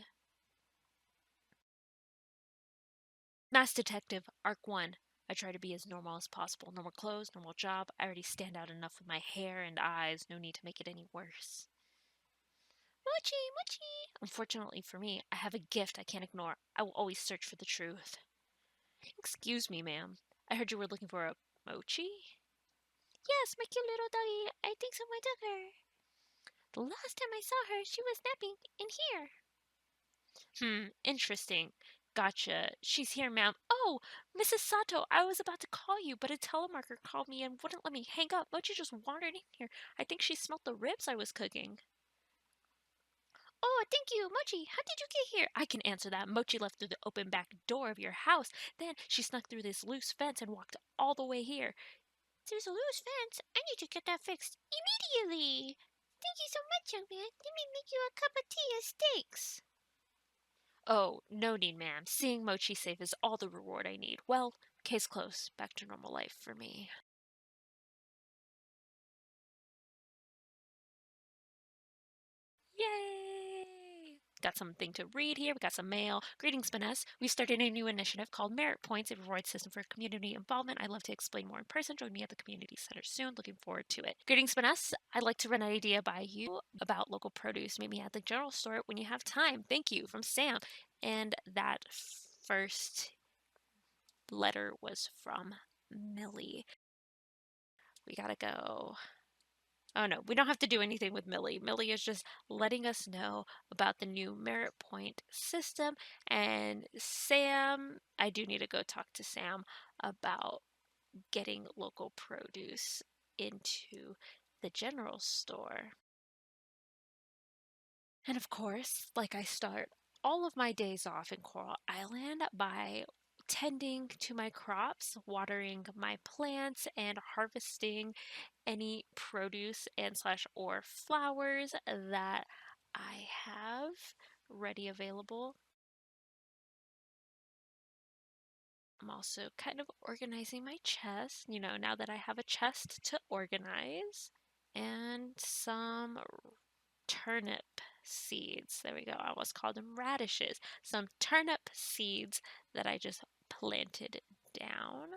Mass Detective, Arc 1. I try to be as normal as possible. Normal clothes, normal job. I already stand out enough with my hair and eyes. No need to make it any worse. Mochi, Mochi! Unfortunately for me, I have a gift I can't ignore. I will always search for the truth. Excuse me, ma'am. I heard you were looking for a Mochi? Yes, my cute little doggy. I think someone took her. The last time I saw her, she was napping in here. Interesting. Gotcha. She's here, ma'am. Oh, Mrs. Sato, I was about to call you, but a telemarketer called me and wouldn't let me hang up. Mochi just wandered in here. I think she smelt the ribs I was cooking. Oh, thank you, Mochi. How did you get here? I can answer that. Mochi left through the open back door of your house. Then she snuck through this loose fence and walked all the way here. There's a loose fence. I need to get that fixed immediately. Thank you so much, young man. Let me make you a cup of tea and steaks. Oh, no need, ma'am. Seeing Mochi safe is all the reward I need. Well, case closed. Back to normal life for me. Yay! Got something to read here. We got some mail. Greetings, Vanessa. We started a new initiative called Merit Points, a reward system for community involvement. I'd love to explain more in person. Join me at the community center soon. Looking forward to it. Greetings, Vanessa. I'd like to run an idea by you about local produce. Meet me at the general store when you have time. Thank you. From Sam. And that first letter was from Millie. We gotta go. Oh no, we don't have to do anything with Millie. Millie is just letting us know about the new merit point system. And Sam, I do need to go talk to Sam about getting local produce into the general store. And of course, like I start all of my days off in Coral Island by tending to my crops, watering my plants, and harvesting any produce and slash or flowers that I have ready available. I'm also kind of organizing my chest, now that I have a chest to organize, and some turnip seeds. There we go. I almost called them radishes. Some turnip seeds that I just planted down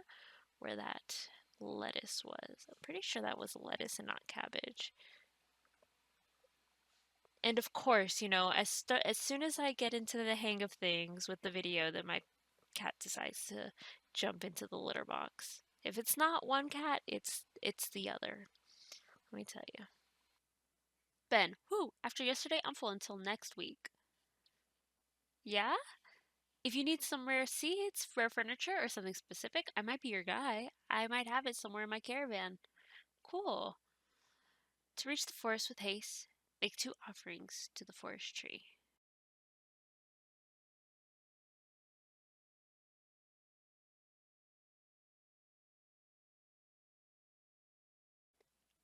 where that lettuce was. I'm pretty sure that was lettuce and not cabbage. And of course, as soon as I get into the hang of things with the video, then my cat decides to jump into the litter box. If it's not one cat, it's the other. Let me tell you. Ben, whoo, after yesterday, I'm full until next week. Yeah? If you need some rare seeds, rare furniture, or something specific, I might be your guy. I might have it somewhere in my caravan. Cool. To reach the forest with haste, make 2 offerings to the forest tree.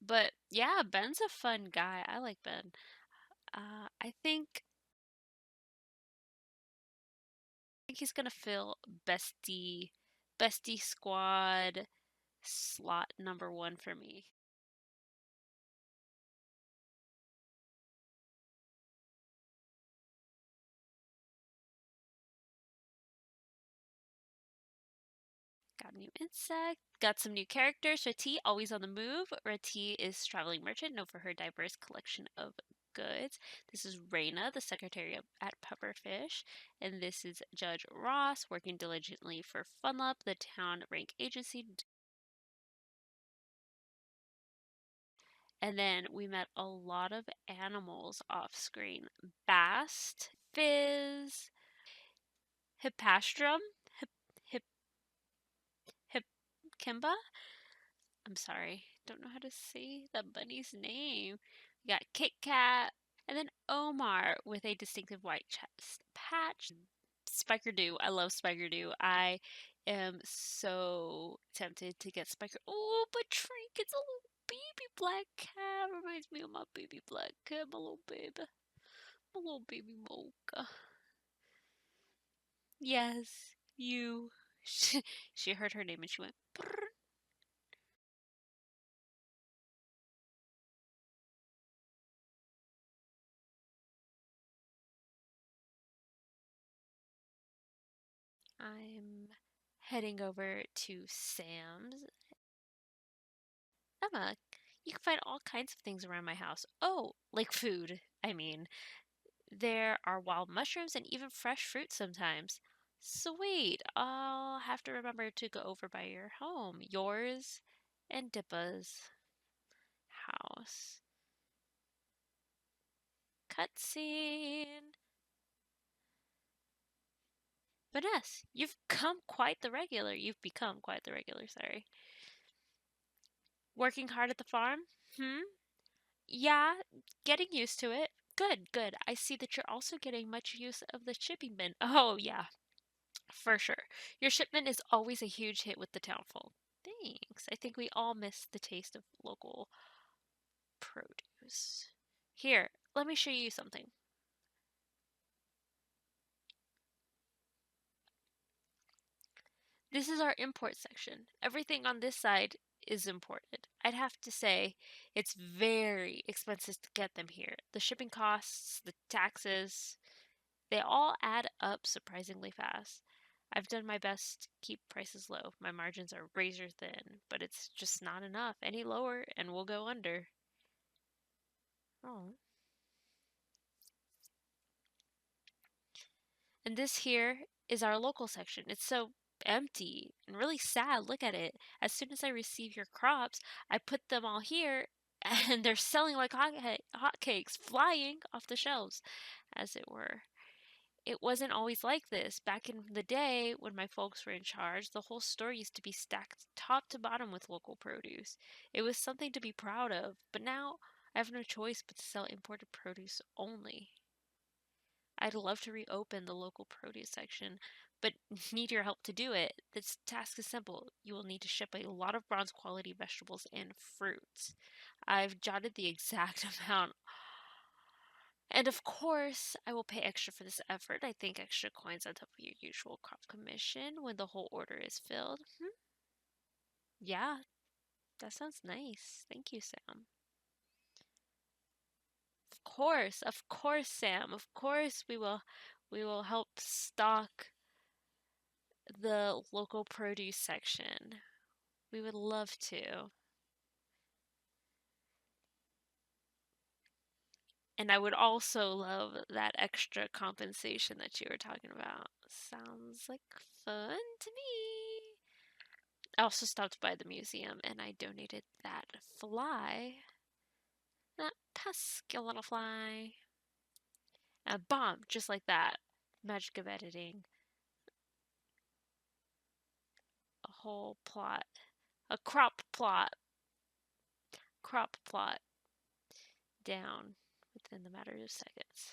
But yeah, Ben's a fun guy. I like Ben. I think he's gonna fill bestie squad slot number 1 for me. Got a new insect. Got some new characters. Rati, always on the move. Rati is traveling merchant, known for her diverse collection of goods. This is Raina, the secretary at Pufferfish, and this is Judge Ross, working diligently for Funlup, the town rank agency. And then we met a lot of animals off screen. Bast, Fizz, Hippastrum, Hip, Hip, Hip, Kimba. I'm sorry, don't know how to say that bunny's name. We got Kit Kat, and then Omar with a distinctive white chest patch. Spiker Doo. I love Spiker Doo. I am so tempted to get Spiker. Oh, but Trinket's a little baby black cat. Reminds me of my baby black cat, my little baby. My little baby Mocha. Yes, you. She heard her name and she went, brrr. I'm heading over to Sam's. Emma, you can find all kinds of things around my house. Oh, like food, I mean. There are wild mushrooms and even fresh fruit sometimes. Sweet. I'll have to remember to go over by your home. Yours and Dippa's house. Cutscene. Vanessa, you've come quite the regular. You've become quite the regular, sorry. Working hard at the farm? Hmm? Yeah, getting used to it. Good, good. I see that you're also getting much use of the shipping bin. Oh, yeah, for sure. Your shipment is always a huge hit with the townfolk. Thanks. I think we all miss the taste of local produce. Here, let me show you something. This is our import section. Everything on this side is imported. I'd have to say it's very expensive to get them here. The shipping costs, the taxes, they all add up surprisingly fast. I've done my best to keep prices low. My margins are razor thin, but it's just not enough. Any lower and we'll go under. Oh. And this here is our local section. It's so empty and really sad. Look at it. As soon as I receive your crops, I put them all here and they're selling like hotcakes, flying off the shelves, as it were. It wasn't always like this. Back in the day, when my folks were in charge, the whole store used to be stacked top to bottom with local produce. It was something to be proud of, but now I have no choice but to sell imported produce only. I'd love to reopen the local produce section, but need your help to do it. This task is simple. You will need to ship a lot of bronze quality vegetables and fruits. I've jotted the exact amount. And of course, I will pay extra for this effort. I think extra coins on top of your usual crop commission when the whole order is filled. Hmm? Yeah, that sounds nice. Thank you, Sam. Of course, Sam. Of course we will help stock the local produce section. We would love to. And I would also love that extra compensation that you were talking about. Sounds like fun to me. I also stopped by the museum and I donated that fly. That pesky little fly. A bomb, just like that. Magic of editing. A whole plot. A crop plot down within the matter of seconds.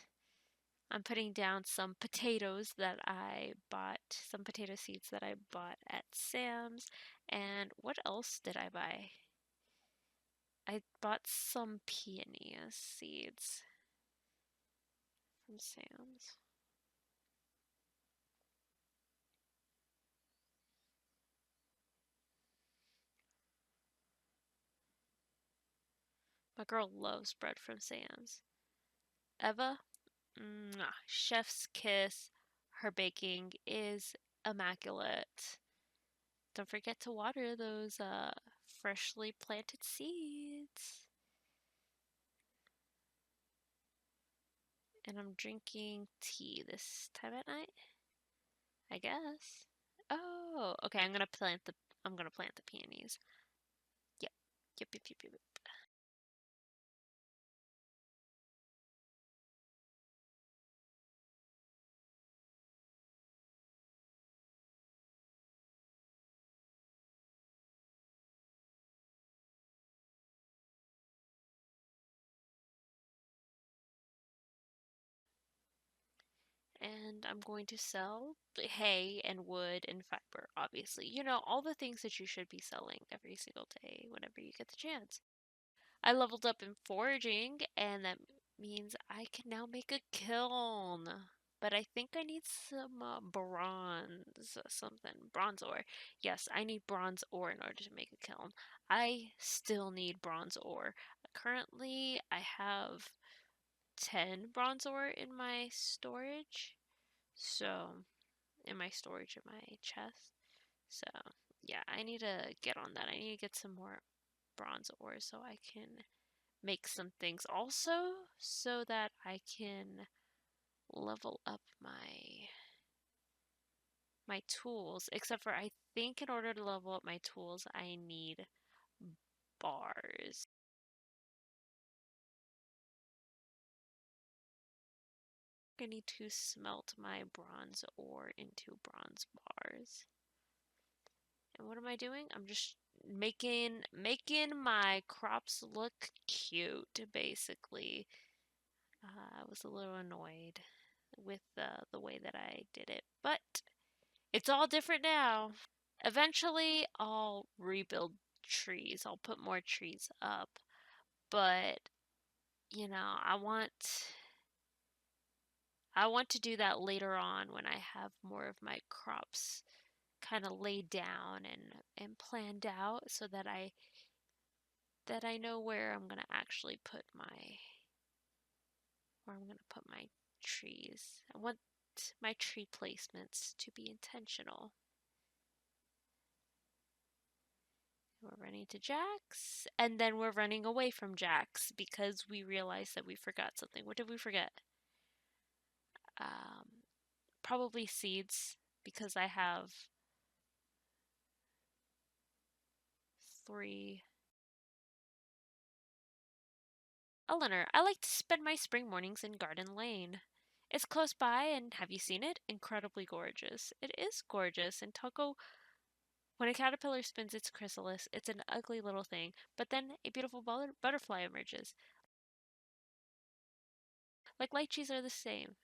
I'm putting down some potatoes that I bought, some potato seeds that I bought at Sam's. And what else did I buy? I bought some peony seeds from Sam's. My girl loves bread from Sam's. Eva, mwah, chef's kiss. Her baking is immaculate. Don't forget to water those freshly planted seeds. And I'm drinking tea this time at night, I guess. Oh, okay, I'm gonna plant the peonies. Yep. Yep, yep, yep, yep, yep. And I'm going to sell hay and wood and fiber, obviously. You know, all the things that you should be selling every single day whenever you get the chance. I leveled up in foraging, and that means I can now make a kiln. But I think I need some bronze, something, bronze ore. Yes, I need bronze ore in order to make a kiln. I still need bronze ore. Currently, I have 10 bronze ore in my storage. So, in my storage in my chest. So, yeah, I need to get on that. I need to get some more bronze ore so I can make some things also so that I can level up my tools. Except for I think in order to level up my tools, I need bars. I need to smelt my bronze ore into bronze bars. And what am I doing? I'm just making my crops look cute, basically. I was a little annoyed with the way that I did it, but it's all different now. Eventually, I'll rebuild trees. I'll put more trees up, but you know, I want to do that later on when I have more of my crops kind of laid down and planned out so that I know where I'm gonna put my trees. I want my tree placements to be intentional. We're running to Jack's, and then we're running away from Jack's because we realized that we forgot something. What did we forget? Um, Probably seeds because I have 3. Eleanor, I like to spend my spring mornings in Garden Lane. It's close by, and have you seen it? Incredibly gorgeous. It is gorgeous, and Toko, when a caterpillar spins its chrysalis, it's an ugly little thing, but then a beautiful butterfly emerges. Like lychees are the same.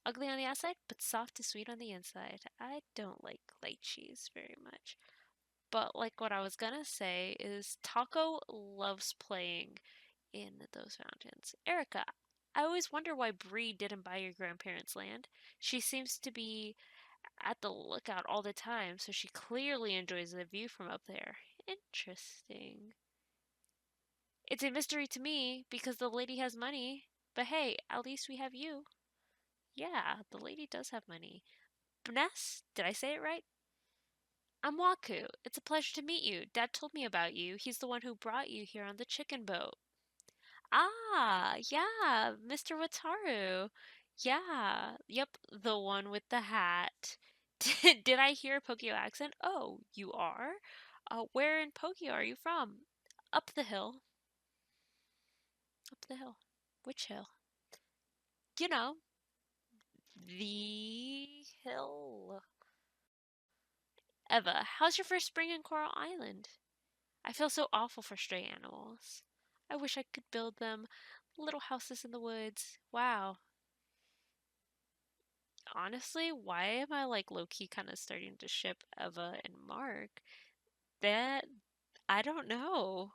Ugly on the outside, but soft and sweet on the inside. I don't like lychees very much. But like what I was gonna say is Taco loves playing in those fountains. Erica, I always wonder why Bree didn't buy your grandparents' land. She seems to be at the lookout all the time, so she clearly enjoys the view from up there. Interesting. It's a mystery to me because the lady has money. But hey, at least we have you. Yeah, the lady does have money. Ness, did I say it right? I'm Waku. It's a pleasure to meet you. Dad told me about you. He's the one who brought you here on the chicken boat. Ah, yeah, Mr. Wataru. Yeah, yep, the one with the hat. Did I hear a Pokio accent? Oh, you are? Where in Pokio are you from? Up the hill. Up the hill. Which hill? You know, the hill. Eva, how's your first spring in Coral Island? I feel so awful for stray animals. I wish I could build them little houses in the woods. Wow. Honestly, why am I like low key kind of starting to ship Eva and Mark? That I don't know.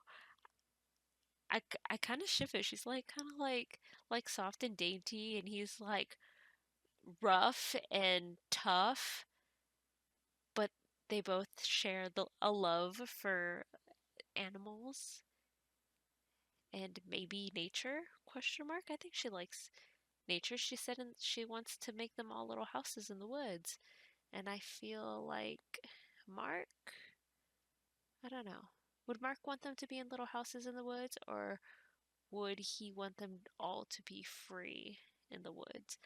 I kind of ship it. She's like kind of like soft and dainty, and he's like rough and tough, but they both share a love for animals and maybe nature? Question mark. I think she likes nature. She said she wants to make them all little houses in the woods. And I feel like Mark, I don't know. Would Mark want them to be in little houses in the woods, or would he want them all to be free? in the woods.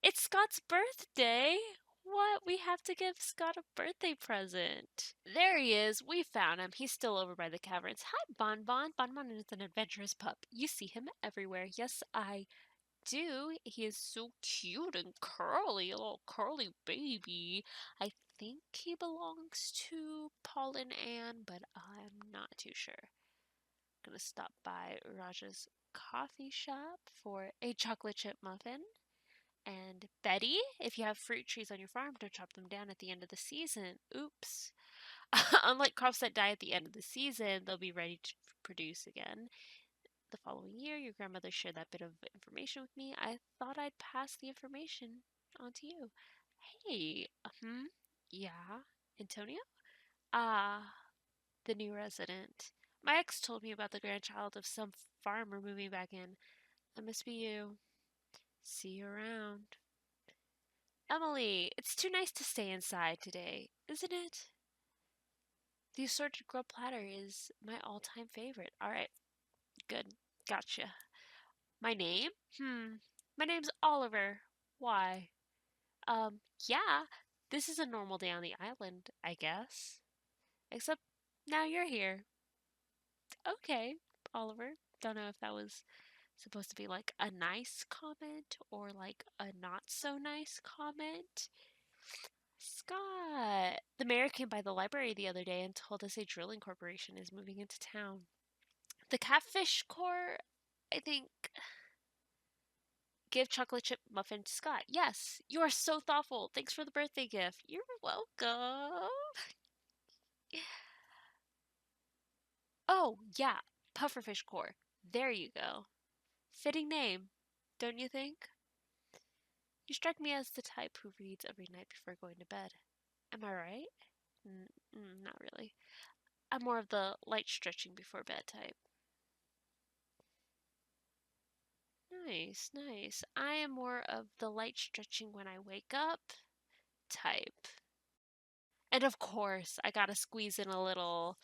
It's Scott's birthday! What? We have to give Scott a birthday present. There he is. We found him. He's still over by the caverns. Hi, Bon Bon. Bon Bon is an adventurous pup. You see him everywhere. Yes, I do. He is so cute and curly, a little curly baby. I think he belongs to Paul and Anne, but I'm not too sure. Gonna stop by Raja's coffee shop for a chocolate chip muffin. And Betty, if you have fruit trees on your farm, don't chop them down at the end of the season. Oops. Unlike crops that die at the end of the season, they'll be ready to produce again the following year. Your grandmother shared that bit of information with me. I thought I'd pass the information on to you. Hey, yeah, Antonio? Ah, the new resident. My ex told me about the grandchild of some farmer moving back in. That must be you. See you around. Emily, it's too nice to stay inside today, isn't it? The assorted grilled platter is my all-time favorite. All right, good. Gotcha. My name? My name's Oliver. Why? Yeah, this is a normal day on the island, I guess. Except now you're here. Okay, Oliver. Don't know if that was supposed to be like a nice comment or like a not so nice comment. Scott! The mayor came by the library the other day and told us a drilling corporation is moving into town. The Catfish Corps, I think. Give chocolate chip muffin to Scott. Yes, you are so thoughtful. Thanks for the birthday gift. You're welcome. Oh, yeah, Pufferfish Corps. There you go. Fitting name, don't you think? You strike me as the type who reads every night before going to bed. Am I right? Not really. I'm more of the light stretching before bed type. Nice, nice. I am more of the light stretching when I wake up type. And of course, I gotta squeeze in a little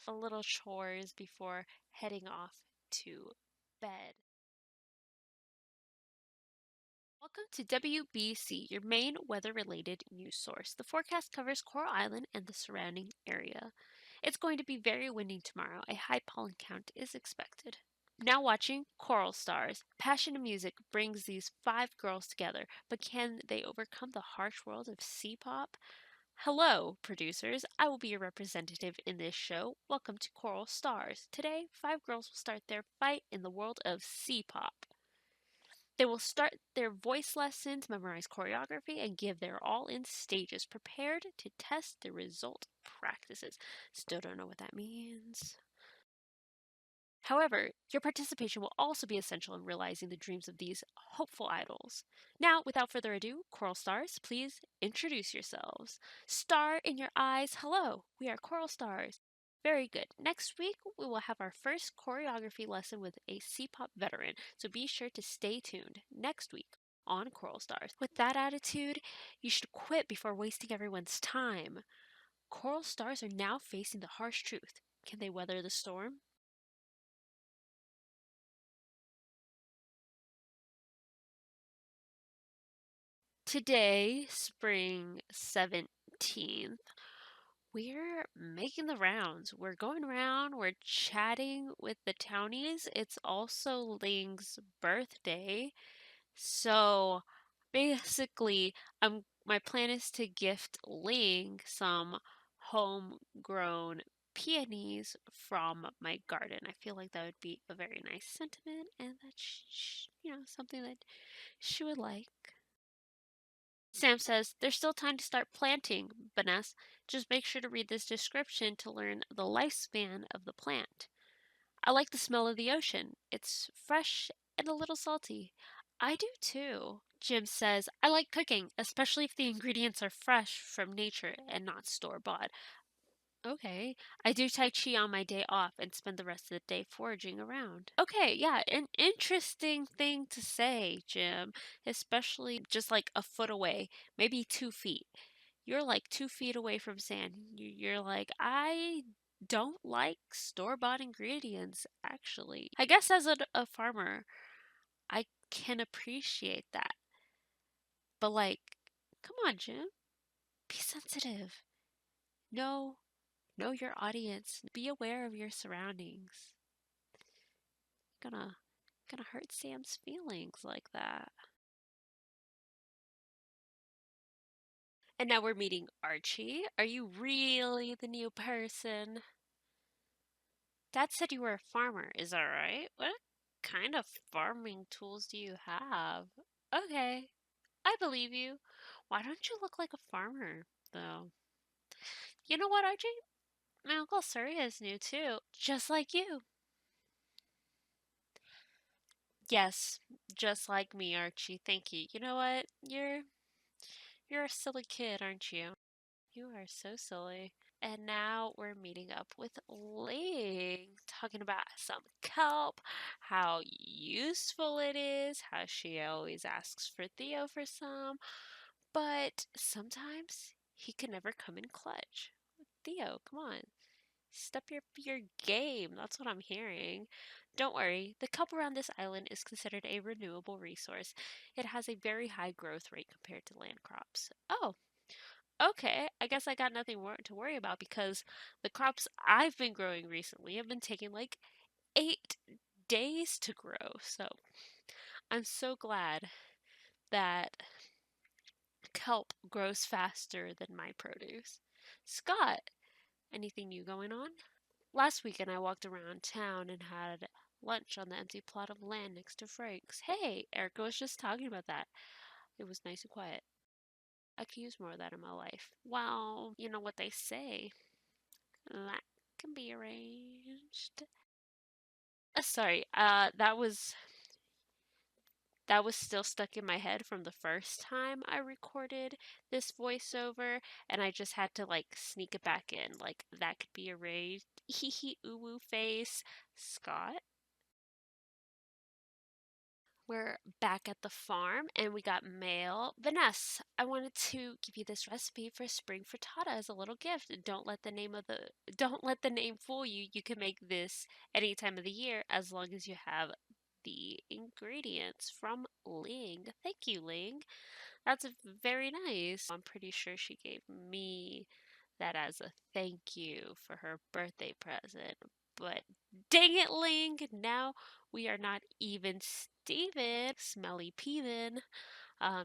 chores before heading off to bed. Welcome to WBC, your main weather-related news source. The forecast covers Coral Island and the surrounding area. It's going to be very windy tomorrow. A high pollen count is expected. Now watching Coral Stars. Passion and music brings these five girls together, but can they overcome the harsh world of C-pop? Hello, producers. I will be your representative in this show. Welcome to Coral Stars. Today, five girls will start their fight in the world of C-pop. They will start their voice lessons, memorize choreography, and give their all in stages, prepared to test the result practices. Still don't know what that means. However, your participation will also be essential in realizing the dreams of these hopeful idols. Now, without further ado, Coral Stars, please introduce yourselves. Star in your eyes, hello, we are Coral Stars. Very good. Next week, we will have our first choreography lesson with a C-pop veteran, so be sure to stay tuned next week on Coral Stars. With that attitude, you should quit before wasting everyone's time. Coral Stars are now facing the harsh truth. Can they weather the storm? Today, spring 17th, we're making the rounds. We're going around, we're chatting with the townies. It's also Ling's birthday. So basically, my plan is to gift Ling some homegrown peonies from my garden. I feel like that would be a very nice sentiment and that something that she would like. Sam says, there's still time to start planting, Vanessa. Just make sure to read this description to learn the lifespan of the plant. I like the smell of the ocean. It's fresh and a little salty. I do too. Jim says, I like cooking, especially if the ingredients are fresh from nature and not store bought. Okay. I do Tai Chi on my day off and spend the rest of the day foraging around. Okay, yeah, an interesting thing to say, Jim. Especially just like a foot away, maybe 2 feet. You're like 2 feet away from sand. You're like, I don't like store bought ingredients, actually. I guess as a farmer, I can appreciate that. But like, come on, Jim, be sensitive. Know your audience. Be aware of your surroundings. Gonna gonna hurt Sam's feelings like that. And now we're meeting Archie. Are you really the new person? Dad said you were a farmer, is that right? What kind of farming tools do you have? Okay, I believe you. Why don't you look like a farmer, though? You know what, Archie? My Uncle Surrey is new too, just like you. Yes, just like me, Archie. Thank you. You know what? You're a silly kid, aren't you? You are so silly. And now we're meeting up with Ling, talking about some kelp, how useful it is, how she always asks for Theo for some, but sometimes he can never come in clutch. Theo, come on. Step your game. That's what I'm hearing. Don't worry, the kelp around this island is considered a renewable resource. It has a very high growth rate compared to land crops. Oh, okay, I guess I got nothing to worry about because the crops I've been growing recently have been taking like 8 days to grow. So I'm so glad that kelp grows faster than my produce. Scott, anything new going on? Last weekend I walked around town and had lunch on the empty plot of land next to Frank's. Hey, Erica was just talking about that. It was nice and quiet. I could use more of that in my life. Well, you know what they say. That can be arranged. Sorry, that was still stuck in my head from the first time I recorded this voiceover, and I just had to like sneak it back in. Like that could be arranged. Hee hee ooh woo face. Scott. We're back at the farm and we got mail. Vanessa, I wanted to give you this recipe for spring frittata as a little gift. Don't let the name fool you. You can make this any time of the year as long as you have the ingredients from Ling. Thank you, Ling. That's very nice. I'm pretty sure she gave me that as a thank you for her birthday present. But dang it, Ling! Now we are not even Steven. Smelly peevin.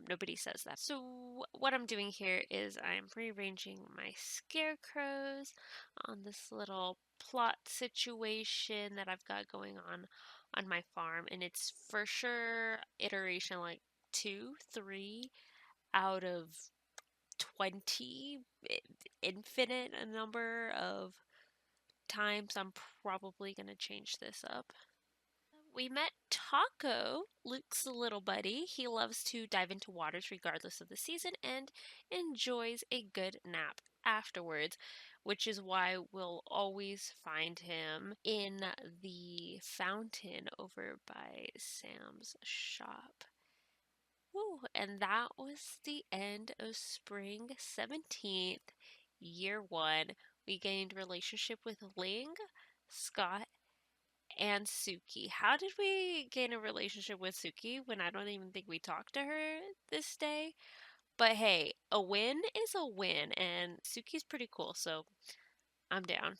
Nobody says that. So what I'm doing here is I'm rearranging my scarecrows on this little plot situation that I've got going on my farm, and it's for sure iteration like 2, 3 out of 20, infinite a number of times I'm probably going to change this up. We met Taco, Luke's little buddy. He loves to dive into waters regardless of the season and enjoys a good nap afterwards, which is why we'll always find him in the fountain over by Sam's shop. Woo, and that was the end of spring 17th, year one. We gained relationship with Ling, Scott, and Suki. How did we gain a relationship with Suki when I don't even think we talked to her this day? But hey, a win is a win, and Suki's pretty cool, so I'm down.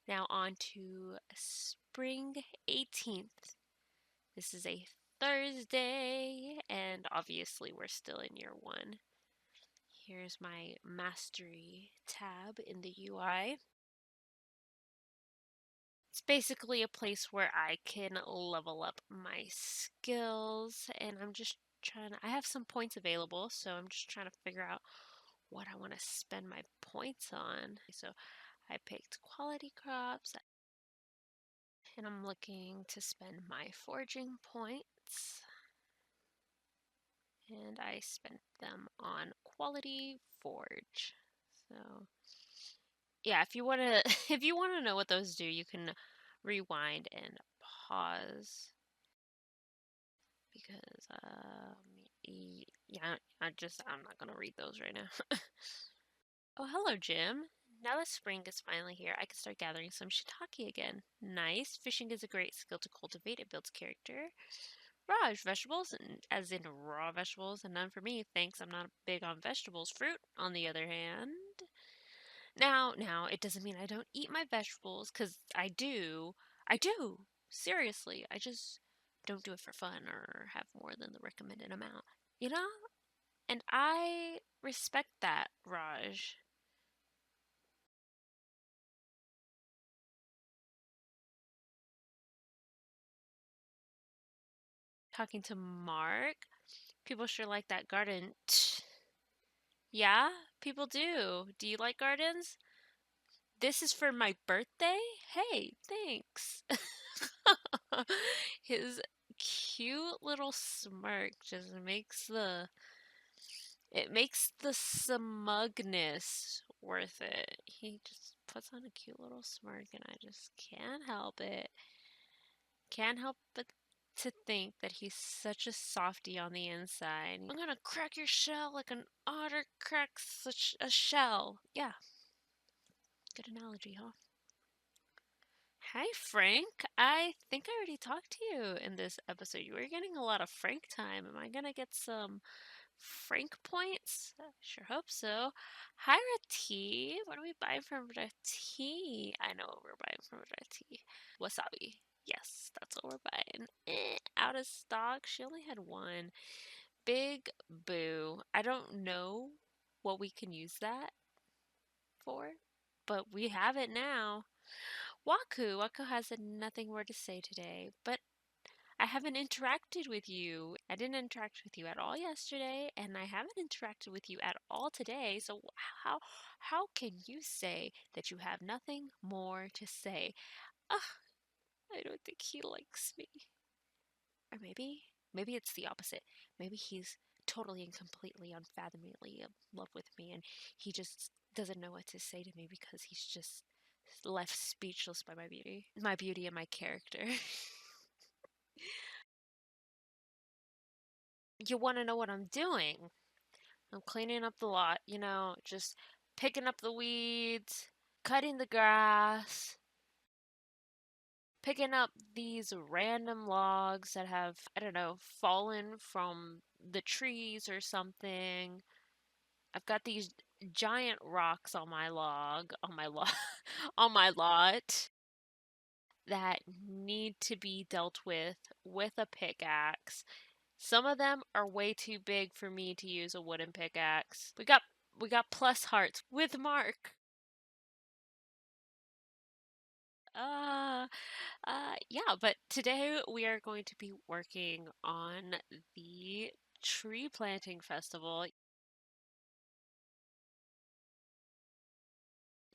Now on to spring 18th. This is a Thursday, and obviously we're still in year one. Here's my mastery tab in the UI. It's basically a place where I can level up my skills, and I'm just I have some points available, so I'm just trying to figure out what I want to spend my points on. So I picked quality crops, and I'm looking to spend my foraging points. And I spent them on quality forge. So yeah, if you want to if you want to know what those do, you can rewind and pause because yeah, I'm not gonna read those right now. Oh, hello, Jim. Now that spring is finally here, I can start gathering some shiitake again. Nice. Fishing is a great skill to cultivate. It builds character. Raj, vegetables, as in raw vegetables, and none for me. Thanks, I'm not big on vegetables. Fruit, on the other hand. Now, it doesn't mean I don't eat my vegetables, because I do. I do. Seriously. I just don't do it for fun or have more than the recommended amount. You know? And I respect that, Raj. Talking to Mark, people sure like that garden. Yeah, people do. Do you like gardens? This is for my birthday? Hey, thanks. His cute little smirk just makes the smugness worth it. He just puts on a cute little smirk and I just can't help it. Can't help but to think that he's such a softy on the inside. I'm gonna crack your shell like an otter cracks such a shell. Yeah, good analogy, huh? Hi, Frank. I think I already talked to you in this episode. You were getting a lot of Frank time. Am I gonna get some Frank points? I sure hope so. Hi, Rati. What are we buying from Rati? I know what we're buying from Rati. Wasabi. Yes, that's what we're buying. Out of stock. She only had one. Big boo. I don't know what we can use that for, but we have it now. Waku has nothing more to say today, but I haven't interacted with you. I didn't interact with you at all yesterday, and I haven't interacted with you at all today. So how how can you say that you have nothing more to say? Ugh, I don't think he likes me. Or maybe it's the opposite. Maybe he's totally and completely unfathomably in love with me, and he just doesn't know what to say to me because he's just left speechless by my beauty and my character. You want to know what I'm doing? I'm cleaning up the lot, just picking up the weeds, cutting the grass, picking up these random logs that have, I don't know, fallen from the trees or something. I've got these giant rocks on my lot that need to be dealt with a pickaxe. Some of them are way too big for me to use a wooden pickaxe. We got plus hearts with Mark. Uh, yeah, but today we are going to be working on the tree planting festival.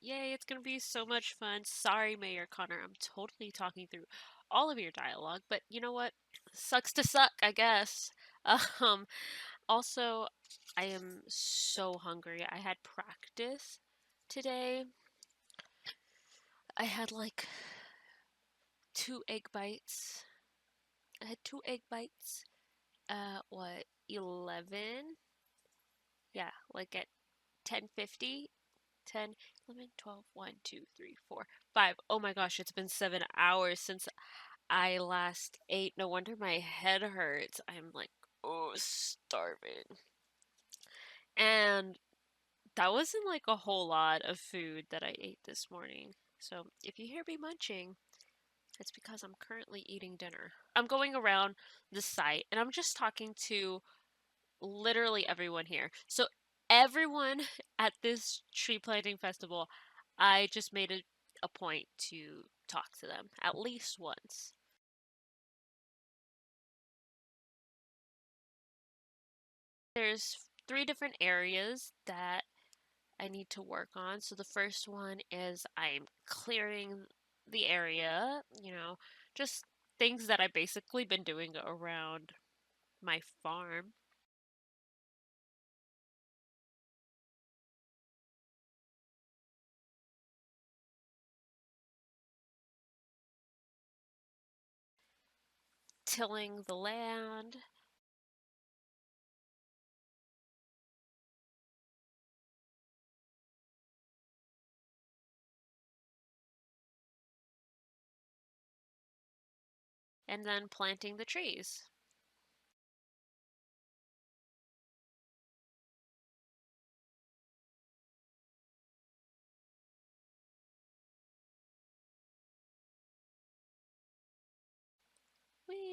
Yay, it's gonna be so much fun. Sorry, Mayor Connor, I'm totally talking through all of your dialogue, but you know what? Sucks to suck, I guess. Um, Also, I am so hungry. I had practice today. I had like 2 egg bites. I had 2 egg bites. What, 11? Yeah, like at 10:50. 10, 11, 12, 1, 2, 3, 4, 5. Oh my gosh, it's been 7 hours since I last ate. No wonder my head hurts. I'm like, oh, starving. And that wasn't like a whole lot of food that I ate this morning. So if you hear me munching, it's because I'm currently eating dinner. I'm going around the site and I'm just talking to literally everyone here. So everyone at this tree planting festival, I just made a point to talk to them at least once. There's 3 different areas that I need to work on. So the first one is I'm clearing the area, just things that I've basically been doing around my farm. Tilling the land, and then planting the trees.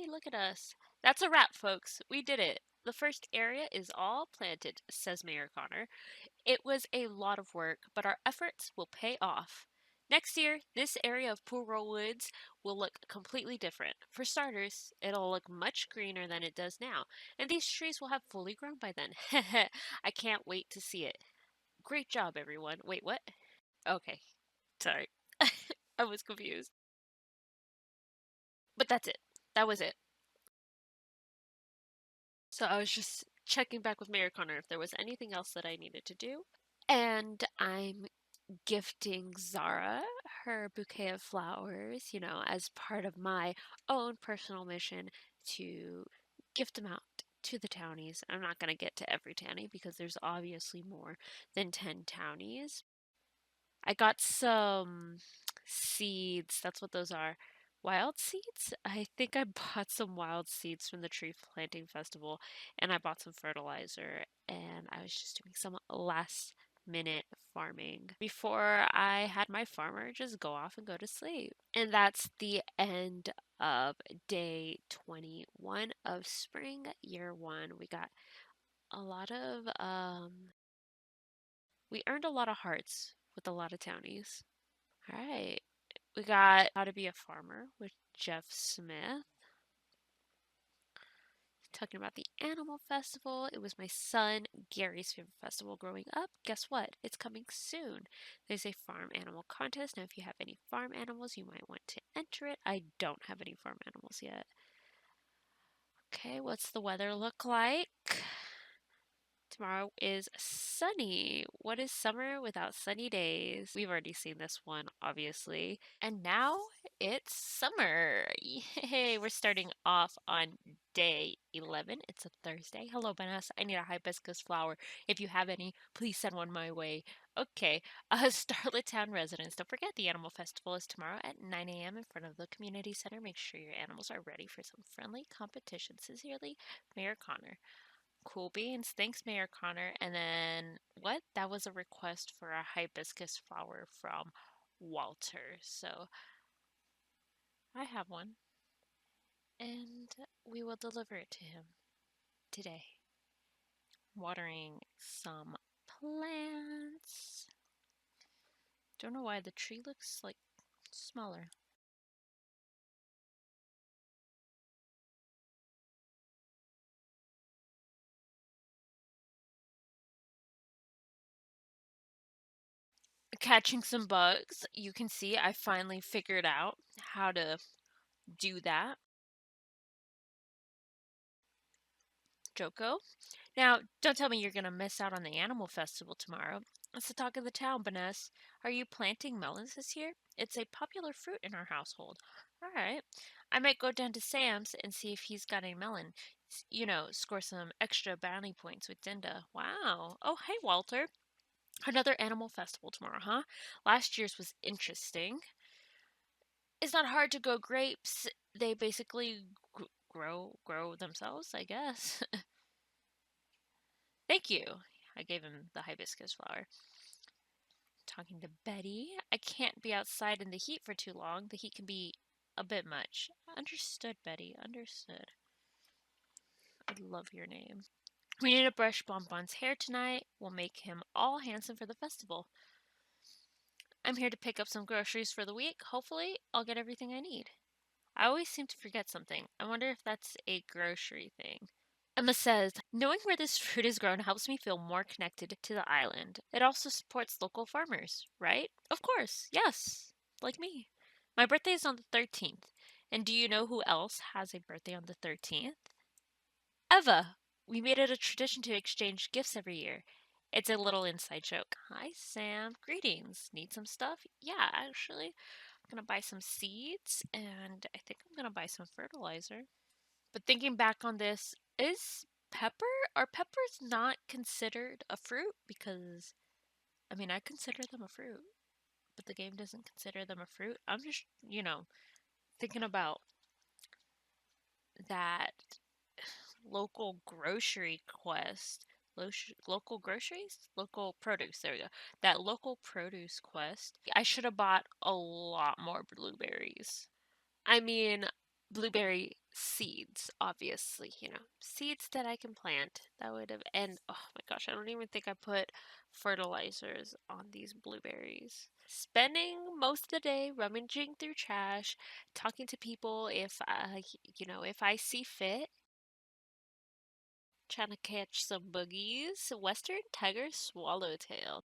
Yay, look at us. That's a wrap, folks. We did it. The first area is all planted, says Mayor Connor. It was a lot of work, but our efforts will pay off. Next year, this area of Pool Roll Woods will look completely different. For starters, it'll look much greener than it does now, and these trees will have fully grown by then. I can't wait to see it. Great job, everyone. Wait, what? Okay, sorry. I was confused. But that's it. That was it. So I was just checking back with Mayor Connor if there was anything else that I needed to do. And I'm gifting Zara her bouquet of flowers, as part of my own personal mission to gift them out to the townies. I'm not going to get to every townie because there's obviously more than 10 townies. I got some seeds. That's what those are. Wild seeds? I think I bought some wild seeds from the tree planting festival and I bought some fertilizer and I was just doing some last minute farming before I had my farmer just go off and go to sleep. And that's the end of day 21 of spring year 1. A lot of we earned a lot of hearts with a lot of townies. All right. We got How to Be a Farmer with Jeff Smith. Talking about the animal festival. It was my son Gary's favorite festival growing up. Guess what? It's coming soon. There's a farm animal contest. Now, if you have any farm animals, you might want to enter it. I don't have any farm animals yet. Okay, what's the weather look like? Tomorrow is sunny. What is summer without sunny days? We've already seen this one, obviously. And now it's summer. Yay! We're starting off on day 11. It's a Thursday. Hello, Vanessa. I need a hibiscus flower. If you have any, please send one my way. Okay, Starlet Town residents, don't forget the Animal Festival is tomorrow at 9 a.m. in front of the community center. Make sure your animals are ready for some friendly competition. Sincerely, Mayor Connor. Cool beans. Thanks, Mayor Connor. And then what? That was a request for a hibiscus flower from Walter. So I have one. And we will deliver it to him today. Watering some plants. Don't know why the tree looks like smaller. Catching some bugs. You can see I finally figured out how to do that. Joko. Now, don't tell me you're going to miss out on the animal festival tomorrow. It's the talk of the town, Vanessa. Are you planting melons this year? It's a popular fruit in our household. All right. I might go down to Sam's and see if he's got a melon. Score some extra bounty points with Dinda. Wow. Oh, hey, Walter. Another animal festival tomorrow, huh? Last year's was interesting. It's not hard to grow grapes. They basically grow themselves, I guess. Thank you. I gave him the hibiscus flower. Talking to Betty. I can't be outside in the heat for too long. The heat can be a bit much. Understood, Betty. Understood. I love your name. We need to brush Bonbon's hair tonight. We'll make him all handsome for the festival. I'm here to pick up some groceries for the week. Hopefully, I'll get everything I need. I always seem to forget something. I wonder if that's a grocery thing. Emma says, knowing where this fruit is grown helps me feel more connected to the island. It also supports local farmers, right? Of course, yes, like me. My birthday is on the 13th. And do you know who else has a birthday on the 13th? Eva! We made it a tradition to exchange gifts every year. It's a little inside joke. Hi, Sam. Greetings. Need some stuff? Yeah, actually. I'm gonna buy some seeds and I think I'm gonna buy some fertilizer. But thinking back on this, are peppers not considered a fruit? Because, I mean, I consider them a fruit, but the game doesn't consider them a fruit. I'm just, thinking about that local grocery quest. Local groceries? Local produce. There we go. That local produce quest. I should have bought a lot more blueberries. I mean, blueberry seeds, obviously, seeds that I can plant. That would have, and oh my gosh, I don't even think I put fertilizers on these blueberries. Spending most of the day rummaging through trash, talking to people if I see fit, trying to catch some boogies. Western tiger swallowtail.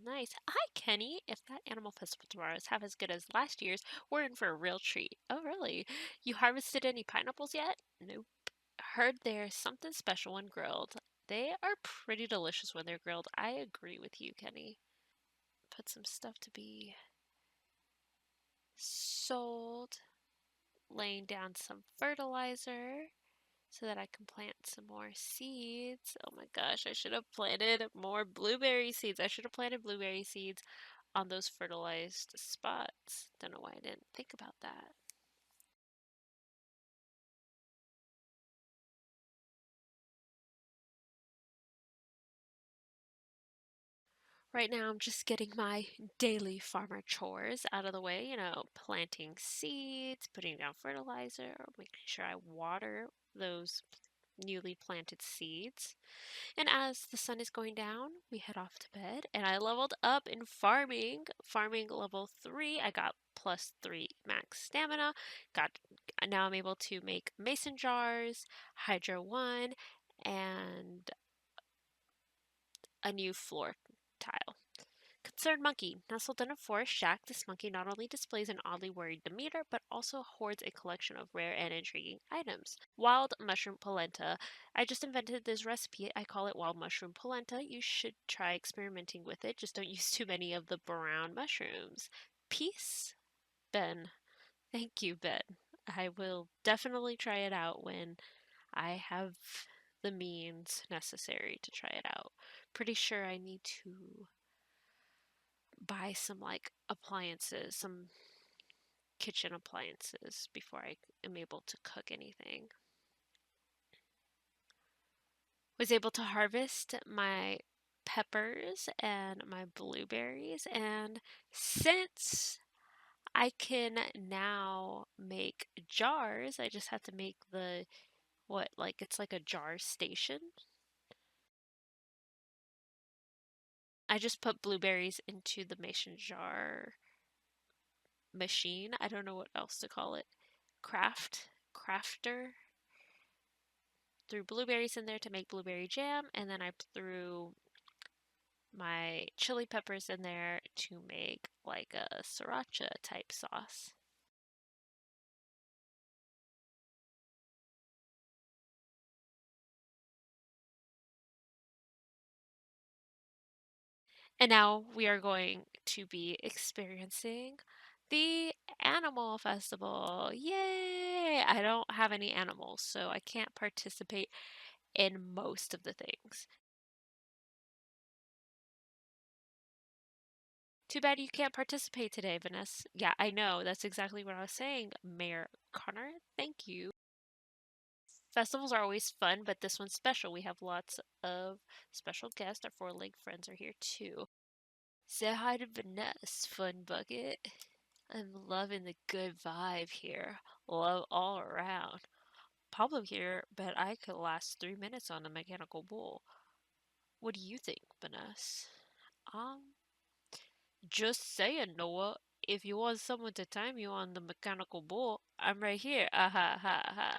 Nice. Hi, Kenny. If that animal festival tomorrow is half as good as last year's, we're in for a real treat. Oh, really? You harvested any pineapples yet? Nope. Heard there's something special when grilled. They are pretty delicious when they're grilled. I agree with you, Kenny. Put some stuff to be sold. Laying down some fertilizer so that I can plant some more seeds. Oh my gosh, I should have planted more blueberry seeds. I should have planted blueberry seeds on those fertilized spots. Don't know why I didn't think about that. Right now, I'm just getting my daily farmer chores out of the way, planting seeds, putting down fertilizer, making sure I water those newly planted seeds. And as the sun is going down, we head off to bed. And I leveled up in farming. Farming level 3, I got +3 max stamina. Now I'm able to make mason jars, Hydro 1, and a new floor tile. Concerned monkey. Nestled in a forest shack, this monkey not only displays an oddly worried demeanor, but also hoards a collection of rare and intriguing items. Wild mushroom polenta. I just invented this recipe. I call it wild mushroom polenta. You should try experimenting with it. Just don't use too many of the brown mushrooms. Peace, Ben. Thank you, Ben. I will definitely try it out when I have the means necessary to try it out. Pretty sure I need to buy some like appliances, some kitchen appliances before I am able to cook anything. Was able to harvest my peppers and my blueberries, and since I can now make jars, I just have to make the what like it's like a jar station. I just put blueberries into the mason jar machine. I don't know what else to call it. Crafter. Threw blueberries in there to make blueberry jam, and then I threw my chili peppers in there to make like a sriracha type sauce. And now we are going to be experiencing the animal festival. Yay! I don't have any animals, so I can't participate in most of the things. Too bad you can't participate today, Vanessa. Yeah, I know. That's exactly what I was saying, Mayor Connor. Thank you. Festivals are always fun, but this one's special. We have lots of special guests. Our four-leg friends are here too. Say hi to Vanessa, Fun Bucket. I'm loving the good vibe here. Love all around. Pablo here, but I could last 3 minutes on the mechanical bull. What do you think, Vanessa? Um, just saying, Noah. If you want someone to time you on the mechanical bull, I'm right here. Ah ha ha ha.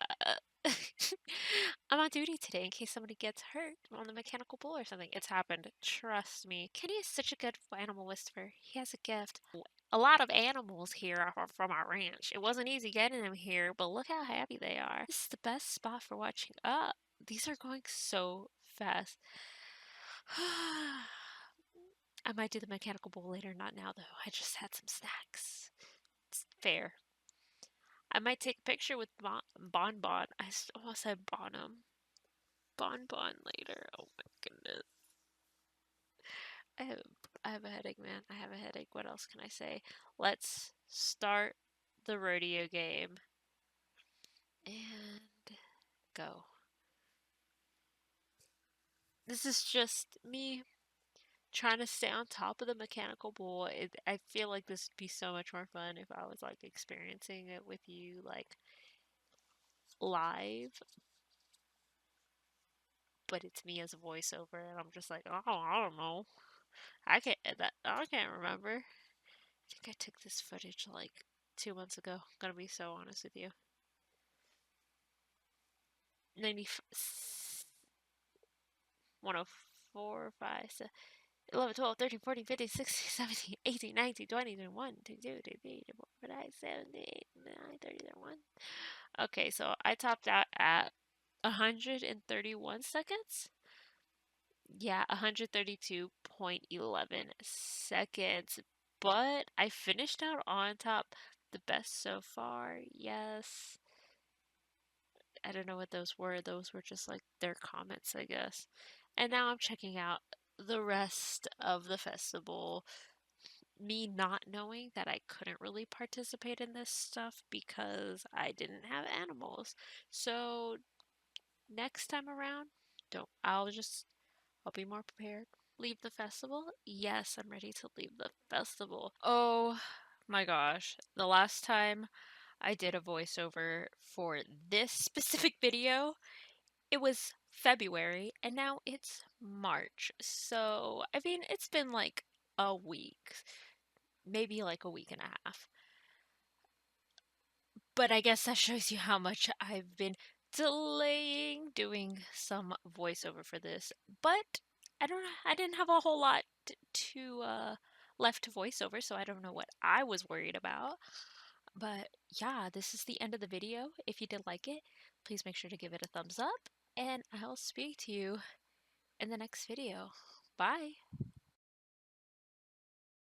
I'm on duty today in case somebody gets hurt on the mechanical bull or something. It's happened. Trust me. Kenny is such a good animal whisperer. He has a gift. A lot of animals here are from our ranch. It wasn't easy getting them here, but look how happy they are. This is the best spot for watching. These are going so fast. I might do the mechanical bull later, not now though. I just had some snacks. It's fair. I might take a picture with Bon Bon. Almost said Bonham. Bon Bon later. Oh my goodness. I have I have a headache, man. I have a headache. What else can I say? Let's start the rodeo game. And go. This is just me trying to stay on top of the mechanical bull. I feel like this would be so much more fun if I was like experiencing it with you like live, but it's me as a voiceover, and I'm just like, oh, I don't know. I can't remember. I think I took this footage like 2 months ago. I'm gonna be so honest with you. 90, 104, 5, 6, 11, 12, 13, 14, 15, 16, 17, 18, 19, 20, 21, 22, 23, 24, 25, 28, 29, 30, 31. Okay, so I topped out at 131 seconds. Yeah, 132.11 seconds. But I finished out on top, the best so far. Yes. I don't know what those were. Those were just like their comments, I guess. And now I'm checking out the rest of the festival. Me not knowing that I couldn't really participate in this stuff because I didn't have animals. So next time around, don't I'll be more prepared. Leave the festival? Yes, I'm ready to leave the festival. Oh my gosh. The last time I did a voiceover for this specific video, it was February and now it's March. So, I mean, it's been like a week, maybe like a week and a half. But I guess that shows you how much I've been delaying doing some voiceover for this. But I didn't have a whole lot to left to voiceover, so I don't know what I was worried about. But yeah, this is the end of the video. If you did like it, please make sure to give it a thumbs up, and I'll speak to you in the next video. Bye.